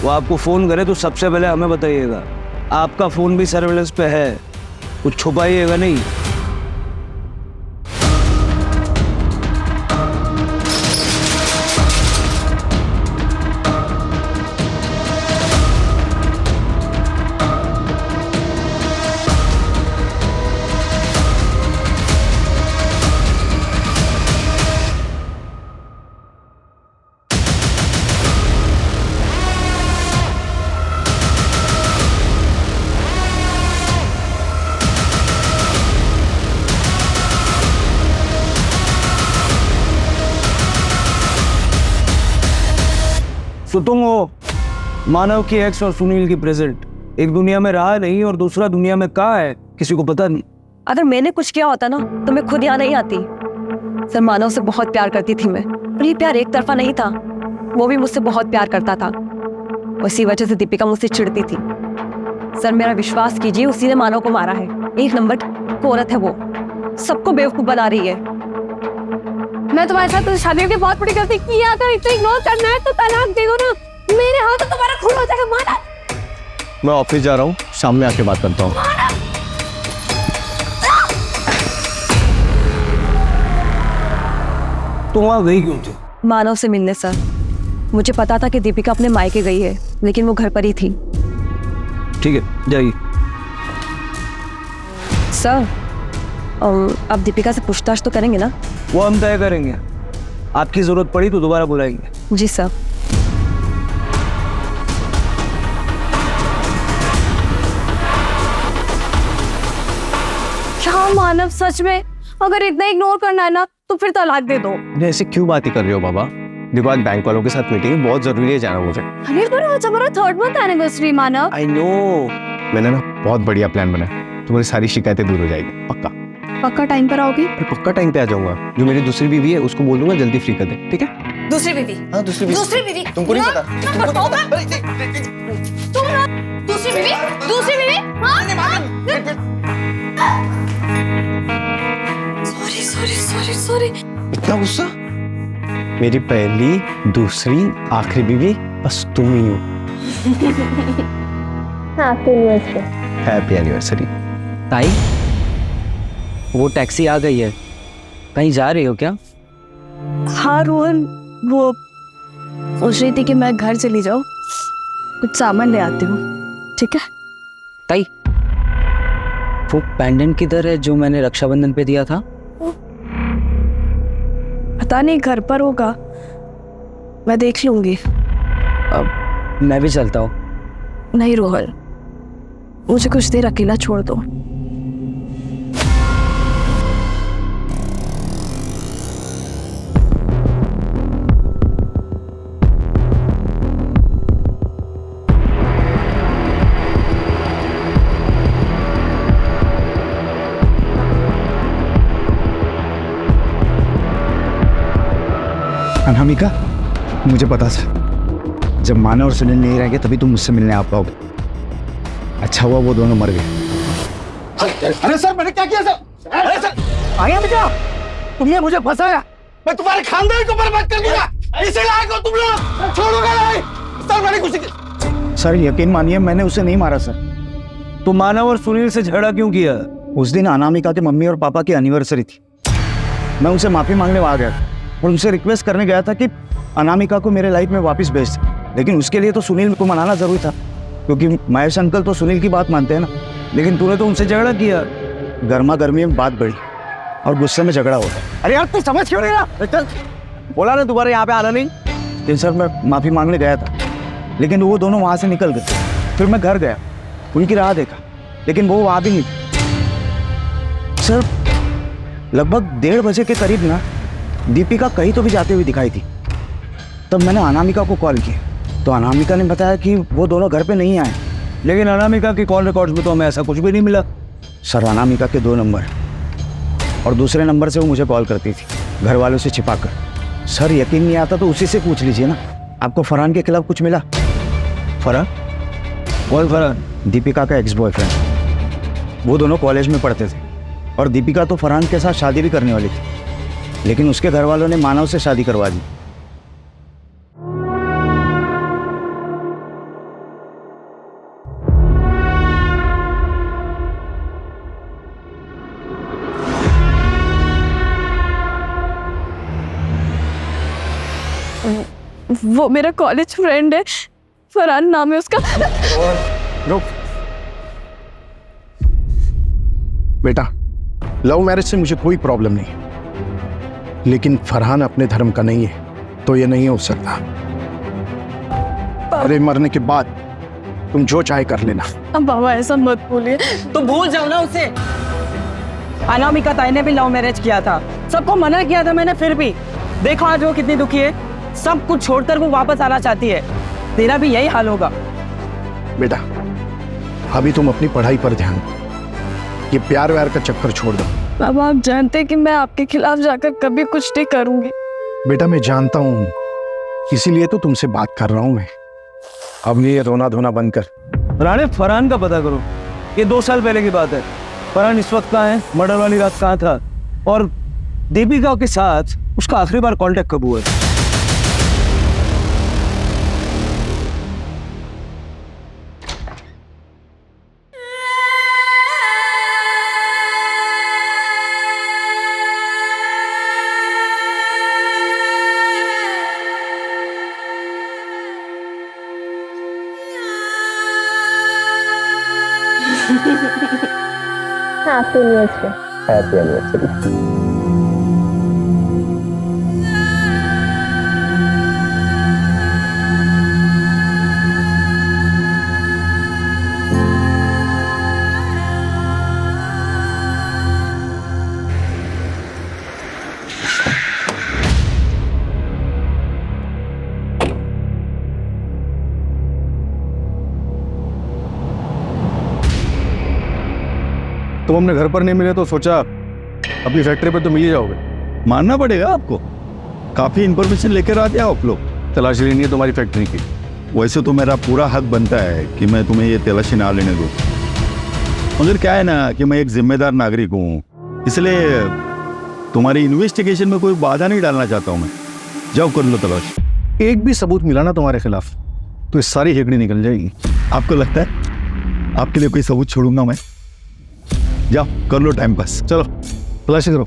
Speaker 15: वो आपको फोन करे तो सबसे पहले हमें बताइएगा। आपका फोन भी सर्वेलेंस पे है, कुछ छुपाइएगा नहीं। तो तुम हो मानव की एक्स और सुनील की प्रेजेंट। एक दुनिया में रहा नहीं और दूसरा दुनिया में कहाँ है किसी को पता नहीं।
Speaker 9: अगर मैंने कुछ किया होता ना तो मैं खुद यहाँ नहीं आती। सर मानव से बहुत प्यार करती थी मैं, और ये प्यार एक तरफा नहीं था, वो भी मुझसे बहुत प्यार करता था। उसी वजह से दीपिका मुझसे चिढ़ती थी। सर मेरा विश्वास कीजिए, उसी ने मानव को मारा है। एक नंबर की औरत है वो, सबको बेवकूफ बना रही है।
Speaker 11: मैं तुम्हारे साथ तो शादियों की बहुत बड़ी गलती की। अगर इतना इग्नोर करना है तो तलाक दे दो ना, मेरे हाथ तो तुम्हारा खून हो जाएगा। माना
Speaker 21: मैं ऑफिस जा रहा हूँ, शाम में आके बात करता हूँ।
Speaker 15: तुम वहां गई क्यों थी?
Speaker 9: मानव से मिलने सर। मुझे पता था कि दीपिका अपने मायके गई है, लेकिन वो घर पर ही थी।
Speaker 15: ठीक है, जाइए।
Speaker 9: सर अब दीपिका से पूछताछ तो करेंगे ना?
Speaker 15: वो हम तय करेंगे, आपकी जरूरत पड़ी तो दोबारा बुलाएंगे।
Speaker 9: जी सर।
Speaker 11: क्या मानव सच में अगर इतना इग्नोर करना है ना तो फिर तलाक दे दो।
Speaker 21: ऐसे क्यों बातें कर रहे हो बाबा? देखो आज बैंक वालों के साथ मीटिंग है, बहुत जरूरी है जाना मुझे।
Speaker 11: अरे पर आज हमारा 3rd month anniversary Manav.
Speaker 21: I know, मैंने ना बहुत बढ़िया प्लान बनाया, तुम्हारी सारी शिकायतें दूर हो जाएगी। पक्का
Speaker 11: पक्का टाइम पर आओगे?
Speaker 21: पक्का टाइम पे आ जाऊंगा। जो मेरी दूसरी बीवी है उसको बोल दूंगा जल्दी फ्री कर दे, ठीक है?
Speaker 11: दूसरी बीवी?
Speaker 21: हाँ दूसरी बीवी।
Speaker 11: दूसरी बीवी
Speaker 21: तुमको नहीं पता?
Speaker 11: दूसरी बीवी? दूसरी बीवी? Sorry sorry sorry sorry.
Speaker 21: इतना गुस्सा? मेरी पहली, दूसरी, आखिरी बीवी बस तुम ही हो। Happy anniversary.
Speaker 19: ताई वो टैक्सी आ गई है, कहीं जा रही हो क्या?
Speaker 18: हाँ रोहन, वो सोच रही थी कि मैं घर चली जाऊँ, कुछ सामान ले आती हूँ। ठीक है
Speaker 19: ताई, वो पेंडेंट किधर है जो मैंने रक्षाबंधन पे दिया था?
Speaker 18: पता नहीं, घर पर होगा, मैं देख लूंगी।
Speaker 19: अब मैं भी चलता हूँ।
Speaker 18: नहीं रोहन, मुझे कुछ देर अकेला छोड़ दो।
Speaker 7: अनामिका, मुझे पता था जब मानव और सुनील नहीं रहेंगे तभी तुम मुझसे मिलने आ पाओगे। अच्छा हुआ वो दोनों मर गए।
Speaker 14: अरे सर मैंने क्या किया सर? अरे सर आया बेटा, तुमने मुझे फंसाया, मैं तुम्हारे खानदान को बर्बाद कर दूंगा। इसे लायक हो तुम लोग, छोड़ोगे नहीं। सर मैंने कुछ
Speaker 7: सर यकीन मानिए मैंने उसे नहीं मारा सर।
Speaker 15: तो मानव और सुनील से झगड़ा क्यों किया?
Speaker 7: उस दिन अनामिका के मम्मी और पापा की एनिवर्सरी थी। मैं उनसे माफी मांगने आ गया और उनसे रिक्वेस्ट करने गया था कि अनामिका को मेरे लाइफ में वापस भेज दे, लेकिन उसके लिए तो सुनील को मनाना जरूरी था, क्योंकि महेश अंकल तो सुनील की बात मानते हैं ना।
Speaker 15: लेकिन तूने तो उनसे झगड़ा किया।
Speaker 7: गर्मा गर्मी में बात बढ़ी और गुस्से में झगड़ा होता।
Speaker 14: अरे यार तू समझ क्यों नहीं रहा? चल बोला ना दोबारा यहाँ पे आना नहीं।
Speaker 7: लेकिन सर मैं माफी मांगने गया था, लेकिन वो दोनों वहाँ से निकल गए। फिर मैं घर गया, उनकी राह देखा, लेकिन वो वहाँ भी नहीं थे। सर लगभग 1:30 बजे के करीब ना दीपिका कहीं तो भी जाते हुए दिखाई थी। तब मैंने अनामिका को कॉल किया तो अनामिका ने बताया कि वो दोनों घर पे नहीं आए।
Speaker 15: लेकिन अनामिका की कॉल रिकॉर्ड्स में तो हमें ऐसा कुछ भी नहीं मिला।
Speaker 7: सर अनामिका के 2 नंबर और दूसरे नंबर से वो मुझे कॉल करती थी, घर वालों से छिपाकर। सर यकीन नहीं आता तो उसी से पूछ लीजिए ना। आपको फरहान के खिलाफ कुछ मिला?
Speaker 15: फरहान? कौन फरहान?
Speaker 7: दीपिका का एक्स बॉयफ्रेंड। वो दोनों कॉलेज में पढ़ते थे और दीपिका तो फरहान के साथ शादी भी करने वाली थी, लेकिन उसके घर वालों ने मानव से शादी करवा दी।
Speaker 18: वो मेरा कॉलेज फ्रेंड है, फरहान नाम है उसका।
Speaker 10: रुक बेटा, लव मैरिज से मुझे कोई प्रॉब्लम नहीं है, लेकिन फरहान अपने धर्म का नहीं है तो ये नहीं हो सकता। अरे मरने के बाद तुम जो चाहे कर लेना।
Speaker 18: अब बाबा ऐसा मत बोलिए।
Speaker 6: तो भूल जाओ ना उसे। अनामिका ताई ने भी लव मैरिज किया था, सबको मना किया था मैंने, फिर भी देखो आज वो कितनी दुखी है। सब कुछ छोड़कर वो वापस आना चाहती है।
Speaker 15: तेरा भी यही हाल होगा।
Speaker 16: बेटा अभी तुम अपनी पढ़ाई पर ध्यान दो, ये प्यार व्यार का चक्कर छोड़ दो।
Speaker 11: बाबा आप जानते हैं कि मैं आपके खिलाफ जाकर कभी कुछ नहीं करूंगी।
Speaker 16: बेटा मैं जानता हूँ, इसीलिए तो तुमसे बात कर रहा हूँ मैं। अब ये रोना धोना बंद कर।
Speaker 15: राणे फरहान का पता करो, ये 2 साल पहले की बात है। फरहान इस वक्त कहाँ है, मर्डर वाली रात कहाँ था, और दीपिका के साथ उसका आखिरी बार कांटेक्ट कब हुआ है।
Speaker 11: Happy anniversary.
Speaker 21: Happy anniversary.
Speaker 12: तुम अपने घर पर नहीं मिले तो सोचा अपनी फैक्ट्री पर तो मिल ही जाओगे। मानना पड़ेगा आपको, काफ़ी इन्फॉर्मेशन लेकर आते हो आप लोग। तलाशी लेनी है तुम्हारी फैक्ट्री की। वैसे तो मेरा पूरा हक बनता है कि मैं तुम्हें ये तलाशी ना लेने दूँ, मगर क्या है ना कि मैं एक जिम्मेदार नागरिक हूँ, इसलिए तुम्हारी इन्वेस्टिगेशन में कोई बाधा नहीं डालना चाहता हूँ मैं। जाओ कर लो तलाश। एक भी सबूत मिला ना तुम्हारे खिलाफ तो ये सारी हेकड़ी निकल जाएगी। आपको लगता है आपके लिए कोई सबूत छोड़ूंगा मैं? जाओ कर लो टाइम पास, चलो तलाशी करो।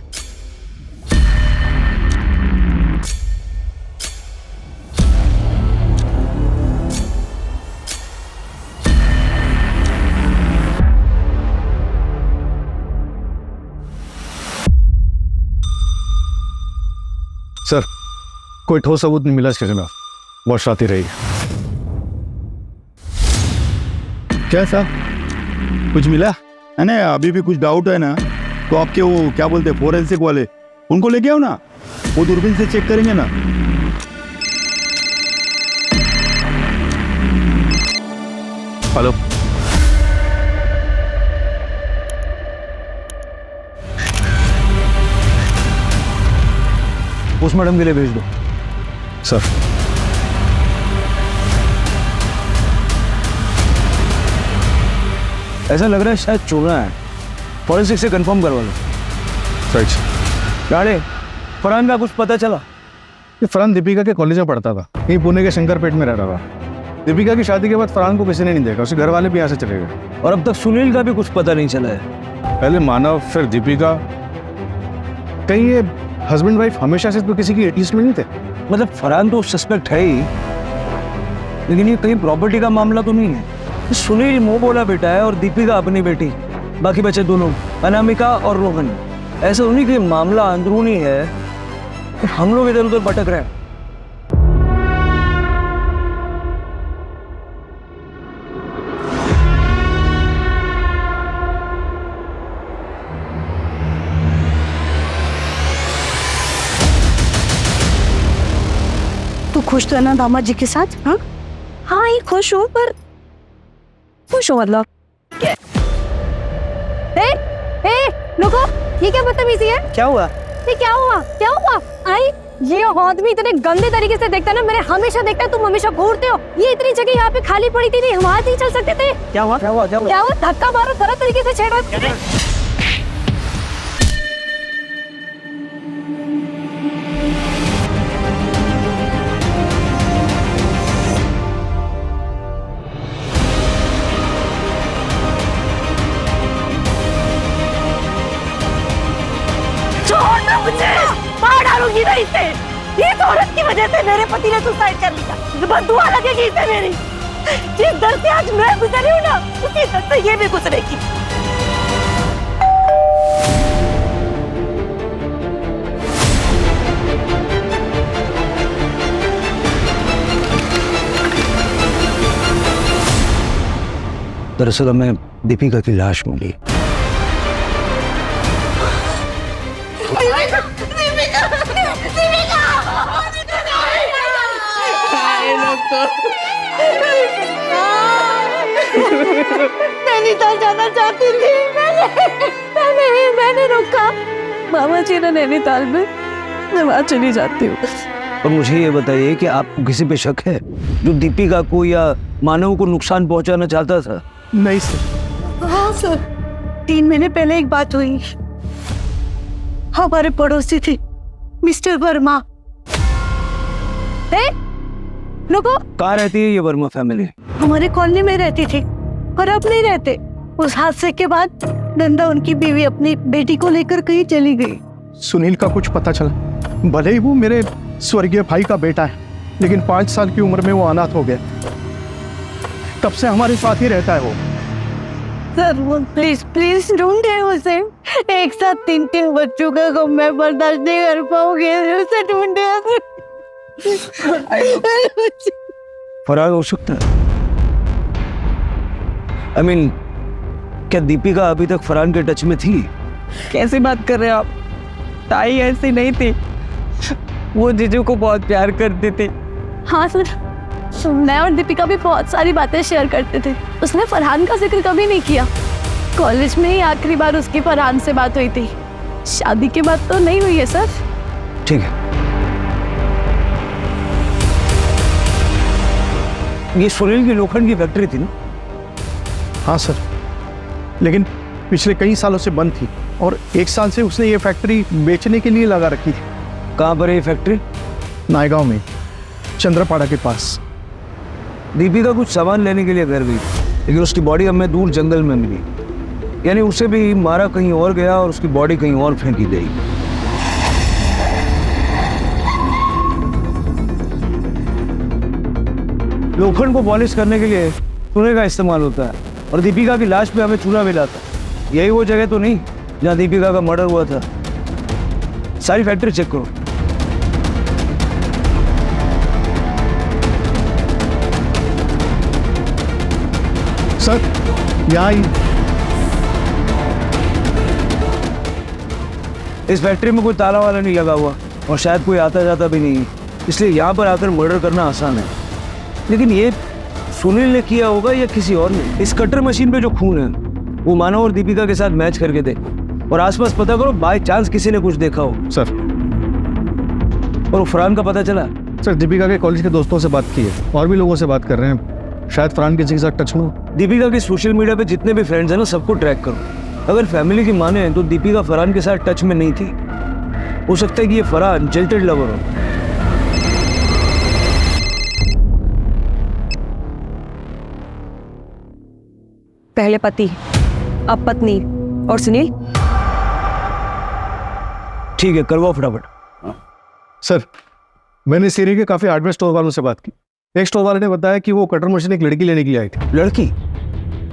Speaker 12: सर कोई ठोस सबूत नहीं मिला इसके खिलाफ, बहुत शाती रही। क्या साहब कुछ मिला है ना? अभी भी कुछ डाउट है ना तो आपके वो क्या बोलते हैं फोरेंसिक वाले, उनको लेके आओ ना, वो दूरबीन से चेक करेंगे ना। हेलो
Speaker 15: पोस्टमार्टम के लिए भेज दो।
Speaker 12: सर
Speaker 15: ऐसा लग रहा है शायद चोरा है, फॉरेंसिक से कंफर्म करवा लो।
Speaker 12: राइट।
Speaker 15: गाड़े फरहान का कुछ पता चला?
Speaker 12: ये फरहान दीपिका के कॉलेज में पढ़ता था, कहीं पुणे के शंकरपेट में रह रहा था। दीपिका की शादी के बाद फरहान को किसी ने नहीं देखा, उसके घर वाले भी यहाँ से चले गए।
Speaker 15: और अब तक सुनील का भी कुछ पता नहीं चला है।
Speaker 12: पहले मानव फिर दीपिका, कहीं ये हस्बैंड वाइफ हमेशा से तो किसी की एटीज में नहीं थे?
Speaker 15: मतलब फरहान तो सस्पेक्ट है ही, लेकिन ये कहीं प्रॉपर्टी का मामला तो नहीं है। सुनील मुंह बोला बेटा है और दीपिका अपनी बेटी, बाकी बचे दोनों अनामिका और रोहन। ऐसा उन्हीं के मामला अंदरूनी है, हम लोग इधर उधर भटक रहे हैं।
Speaker 6: तू खुश तो है ना दामाद जी के साथ? हाँ हाँ ये खुश हो, पर खुश हो मतलब
Speaker 11: रुको, ये क्या बदतमीजी है?
Speaker 15: क्या हुआ?
Speaker 11: ये क्या हुआ? क्या हुआ? आई ये आदमी इतने गंदे तरीके से देखता है ना, मेरे हमेशा देखता है, तुम हमेशा घूरते हो। ये इतनी जगह यहाँ पे खाली पड़ी थी, नहीं हम वहां नहीं चल सकते थे?
Speaker 15: क्या हुआ? क्या हुआ? क्या हुआ?
Speaker 11: क्या हुआ? धक्का मारो, गलत तरीके से छेड़ा।
Speaker 6: मार डालूंगी मैं इसे। इस औरत की वजह से मेरे पति ने सुसाइड कर लिया। बददुआ लगेगी इसे मेरी। जिस दर्द से आज मैं गुजरी हूँ ना, उसी दर्द से ये भी गुजरेगी।
Speaker 15: दरअसल मैं दीपिका की लाश मिली।
Speaker 11: नैनीताल जाना चाहती थी मैंने रोका। मामा जी ने नैनीताल में, मैं वहाँ चली जाती हूँ।
Speaker 15: और मुझे ये बताइए कि आपको किसी पे शक है जो दीपिका को या मानव को नुकसान पहुंचाना चाहता था?
Speaker 14: नहीं सर।
Speaker 11: हाँ सर, 3 महीने पहले एक बात हुई। हमारे पड़ोसी थे मिस्टर वर्मा। रुको,
Speaker 15: कहाँ रहती है ये वर्मा फैमिली?
Speaker 11: हमारे कॉलोनी में रहती थी और अब नहीं रहते। उस हादसे के बाद नंदा उनकी बीवी अपनी बेटी को लेकर कहीं चली गई।
Speaker 16: सुनील का कुछ पता चला? भले ही वो मेरे स्वर्गीय भाई का बेटा है, लेकिन 5 साल की उम्र में वो अनाथ हो गया। तब से हमारे साथ ही रहता है वो।
Speaker 11: सर प्लीज प्लीज ढूंढे उसे। एक साथ 3 बच्चों का गम मैं बर्दाश्त नहीं कर पाऊंगी। उसे ढूंढे।
Speaker 15: फरार हो सकता है। I mean, क्या दीपिका अभी तक फरहान के टच में थी?
Speaker 9: कैसी बात कर रहे हो आप? ताई ऐसी नहीं थी, वो जीजू को बहुत प्यार करती थी।
Speaker 11: हाँ सर, मैं और दीपिका भी बहुत सारी बातें शेयर करते थे। उसने फरहान का जिक्र कभी नहीं किया। कॉलेज में ही आखिरी बार उसकी फरहान से बात हुई थी। शादी के बाद तो नहीं हुई है सर।
Speaker 15: ठीक है, ये सुनील की लोखंड की फैक्ट्री थी ना?
Speaker 16: हाँ सर, लेकिन पिछले कई सालों से बंद थी और 1 साल से उसने ये फैक्ट्री बेचने के लिए लगा रखी थी।
Speaker 15: कहाँ पर है ये फैक्ट्री?
Speaker 16: नायगांव में, चंद्रपाड़ा के पास।
Speaker 15: दीपिका कुछ सामान लेने के लिए घर गई, लेकिन उसकी बॉडी हमें दूर जंगल में मिली। यानी उसे भी मारा कहीं और गया और उसकी बॉडी कहीं और फेंकी गई। लोखंड को पॉलिश करने के लिए चूने का इस्तेमाल होता है और दीपिका की लाश पे हमें चूना मिला था। यही वो जगह तो नहीं जहाँ दीपिका का मर्डर हुआ था? सारी फैक्ट्री चेक करो।
Speaker 16: सर, यहाँ
Speaker 15: इस फैक्ट्री में कोई ताला वाला नहीं लगा हुआ और शायद कोई आता जाता भी नहीं, इसलिए यहाँ पर आकर मर्डर करना आसान है। लेकिन ये सुनील ने किया होगा या किसी और ने? इस कटर मशीन पे जो खून है वो मानव और दीपिका के साथ मैच करके दे और आसपास पता करो, बाय चांस किसी ने कुछ देखा हो।
Speaker 16: सर,
Speaker 15: और फरहान का पता चला?
Speaker 16: सर, दीपिका के कॉलेज के दोस्तों से बात की है और भी लोगों से बात कर रहे हैं। शायद फरहान किसी के साथ टच में हो।
Speaker 15: दीपिका के सोशल मीडिया पे जितने भी फ्रेंड्स हैं ना, सबको ट्रैक करो। अगर फैमिली की माने तो दीपिका फरहान के साथ टच में नहीं थी। हो सकता है कि ये फरहान जिल्टेड लवर हो।
Speaker 9: पहले पति, अब पत्नी और सुनील।
Speaker 15: ठीक है, करवाओ फटाफट।
Speaker 16: सर, मैंने इस एरिया के काफी हार्डवेयर स्टोर वालों से बात की। एक स्टोर वाले ने बताया कि वो कटर मशीन एक लड़की लेने के लिए आई थी।
Speaker 15: लड़की?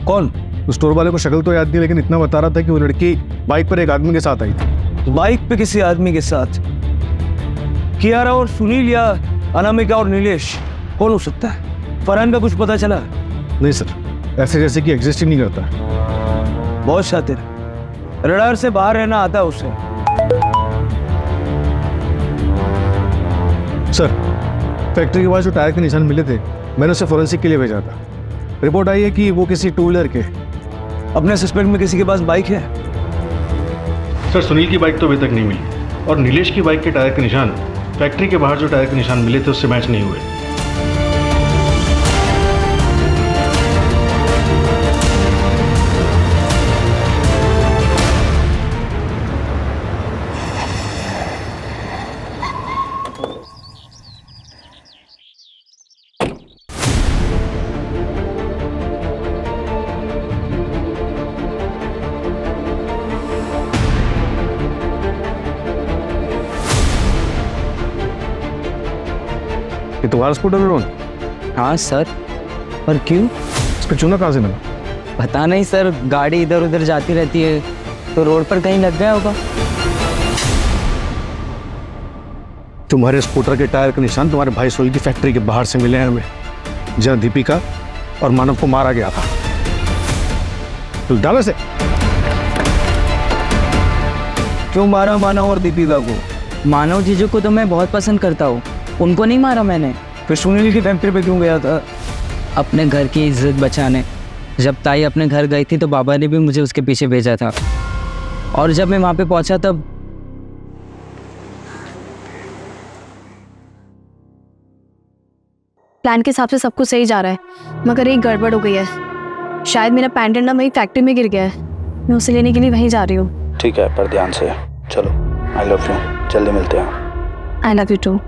Speaker 15: कौन?
Speaker 16: उस स्टोर वाले को शक्ल तो याद नहीं, लेकिन इतना बता रहा था कि वो लड़की बाइक पर एक आदमी के साथ आई थी।
Speaker 15: बाइक पे किसी आदमी के साथ? कियारा और सुनील या अनामिका और नीलेश, कौन हो सकता है? फरहान का कुछ पता चला?
Speaker 16: नहीं सर, ऐसे जैसे कि एग्जिस्ट ही नहीं करता।
Speaker 15: बहुत शातिर, रडार से बाहर रहना आता है उसे।
Speaker 16: सर, फैक्ट्री के पास जो टायर के निशान मिले थे, मैंने उसे फोरेंसिक के लिए भेजा था। रिपोर्ट आई है कि वो किसी टू व्हीलर के।
Speaker 15: अपने सस्पेक्ट में किसी के पास बाइक है?
Speaker 16: सर, सुनील की बाइक तो अभी तक नहीं मिली और नीलेश की बाइक के टायर के निशान फैक्ट्री के बाहर जो टायर के निशान मिले थे उससे मैच नहीं हुए। ये तुम्हारा स्कूटर है रोहन?
Speaker 19: हाँ सर, पर क्यों?
Speaker 16: इस पे चूना कहाँ से मिला?
Speaker 19: पता नहीं सर, गाड़ी इधर उधर जाती रहती है तो रोड पर कहीं लग गया होगा।
Speaker 16: तुम्हारे स्कूटर के टायर के निशान तुम्हारे भाई सोल की फैक्ट्री के बाहर से मिले हैं हमें, जहाँ दीपिका और मानव को मारा गया था। तो डालो से।
Speaker 19: क्यों मारा मानव और दीपिका को? मानव जीजू को तो मैं बहुत पसंद करता हूँ, उनको नहीं मारा मैंने।
Speaker 15: फिर सुनील की फैक्ट्री पे क्यों गया था?
Speaker 19: अपने घर की इज्जत बचाने। जब ताई अपने घर गई थी तो बाबा ने भी मुझे उसके पीछे भेजा था, और जब मैं वहाँ पे पहुँचा तब
Speaker 20: प्लान के हिसाब से सब कुछ सही जा रहा है, मगर एक गड़बड़ हो गई है। शायद मेरा पेंडेंट ना वही फैक्ट्री में गिर गया है। मैं उसे लेने के लिए वहीं जा रही हूँ।
Speaker 7: ठीक है, पर ध्यान से चलो। आई लव यू, जल्दी मिलते हैं।
Speaker 20: I love you too.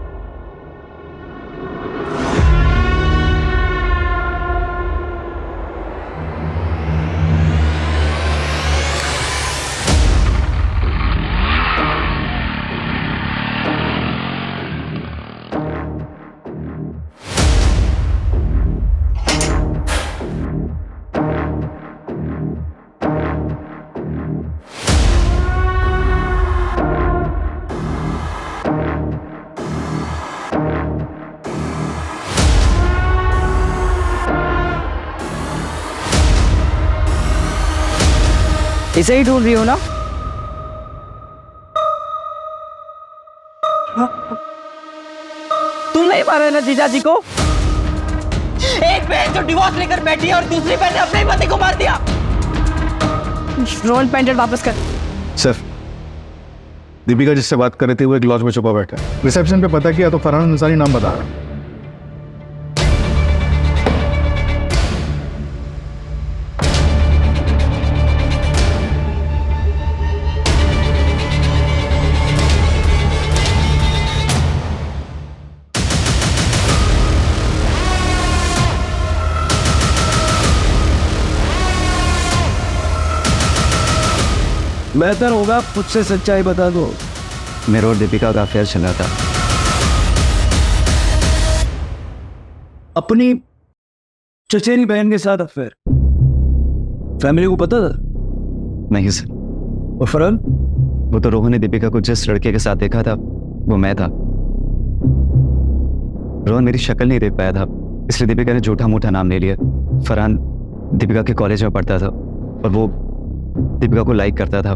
Speaker 19: इसे ही ढूंढ रही हो ना? तुम नहीं मारे ना जीजा जी को? एक बहन जो डिवोर्स लेकर बैठी है और दूसरी बहन ने अपने पति को मार दिया।
Speaker 20: रोल पेंडेंट वापस कर।
Speaker 16: सर, दीपिका जिससे बात कर रहे थे वो एक लॉज में छुपा बैठा है। रिसेप्शन पे पता किया तो फरहान अंसारी नाम बता रहा है।
Speaker 15: बेहतर होगा खुद से सच्चाई बता दो।
Speaker 21: मेरा और दीपिका का अफेयर चल रहा था।
Speaker 15: अपनी चचेरी बहन के साथ अफेयर? फैमिली को पता था?
Speaker 21: नहीं सर।
Speaker 15: और फरहान?
Speaker 21: वो तो रोहन ने दीपिका को जिस लड़के के साथ देखा था वो मैं था। रोहन मेरी शक्ल नहीं देख पाया था, इसलिए दीपिका ने झूठा मूठा नाम ले लिया। फरहान दीपिका के कॉलेज में पढ़ता था और वो दीपिका को लाइक करता था।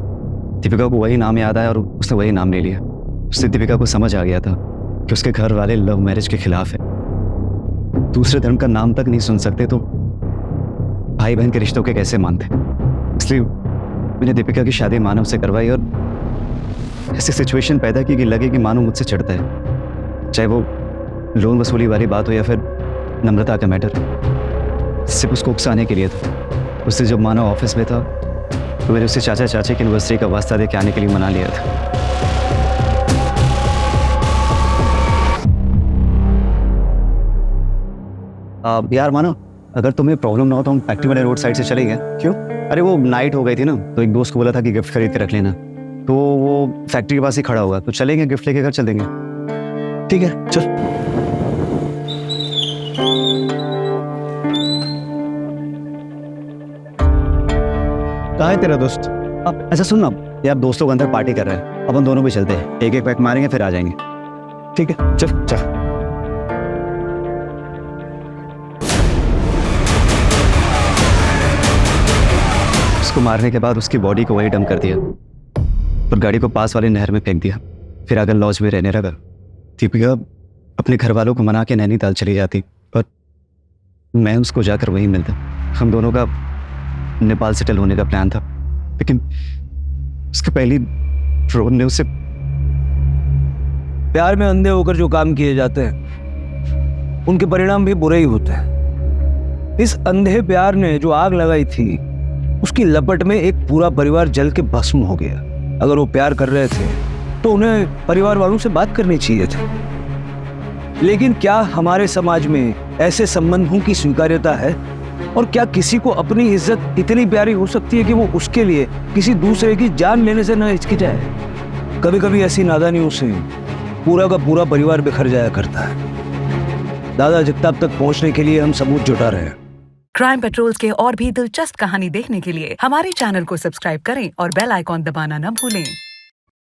Speaker 21: दीपिका को वही नाम याद आया और उसने वही नाम ले लिया। उससे दीपिका को समझ आ गया था कि उसके घर वाले लव मैरिज के खिलाफ है, दूसरे धर्म का नाम तक नहीं सुन सकते तो भाई बहन के रिश्तों के कैसे मानते। इसलिए मैंने दीपिका की शादी मानव से करवाई और ऐसी सिचुएशन पैदा की कि लगे कि मानव मुझसे चिढ़ता है, चाहे वो लोन वसूली वाली बात हो या फिर नम्रता का मैटर। सिर्फ उसको उकसाने के लिए था। उससे जब मानव ऑफिस में था तो मैंने उससे चाचा चाची की एनिवर्सरी का वास्ता दे के आने के लिए मना लिया था। यार मानो, अगर तुम्हें प्रॉब्लम ना हो तो हम फैक्ट्री वाले रोड साइड से चले गए। क्यों? अरे वो नाइट हो गई थी ना, तो एक दोस्त को बोला था कि गिफ्ट खरीद के रख लेना, तो वो फैक्ट्री के पास ही खड़ा होगा, तो चलेंगे गिफ्ट लेके घर चल देंगे।
Speaker 15: ठीक है चल। कहाँ है तेरा दोस्त?
Speaker 21: अब अच्छा सुन ना यार, दोस्त लोग अंदर पार्टी कर रहे हैं, अपन दोनों भी चलते हैं, एक एक पैक मारेंगे फिर आ जाएंगे।
Speaker 15: ठीक है चल चल।
Speaker 21: उसको मारने के बाद उसकी बॉडी को वही डंप कर दिया और गाड़ी को पास वाले नहर में फेंक दिया। फिर अगर लॉज में रहने लगा। दीपिका अपने घर वालों को मना के नैनीताल चली जाती और मैं उसको जाकर वहीं मिलता। हम दोनों का नेपाल सेटल होने का प्लान था, लेकिन उसके पहली रोहन ने उसे।
Speaker 15: प्यार में अंधे होकर जो काम किए जाते हैं उनके परिणाम भी बुरे ही होते हैं। इस अंधे प्यार ने जो आग लगाई थी उसकी लपट में एक पूरा परिवार जल के भस्म हो गया। अगर वो प्यार कर रहे थे तो उन्हें परिवार वालों से बात करनी चाहिए थी, लेकिन क्या हमारे समाज में ऐसे संबंधों की स्वीकार्यता है? और क्या किसी को अपनी इज्जत इतनी प्यारी हो सकती है कि वो उसके लिए किसी दूसरे की जान लेने से न हिचकिचाए? कभी कभी ऐसी नादानियों से पूरा का पूरा परिवार बिखर जाया करता है। दादा जगताप तक पहुंचने के लिए हम सबूत जुटा रहे हैं।
Speaker 3: क्राइम पेट्रोल्स के और भी दिलचस्प कहानी देखने के लिए हमारे चैनल को सब्सक्राइब करें और बेल आइकॉन दबाना न भूलें।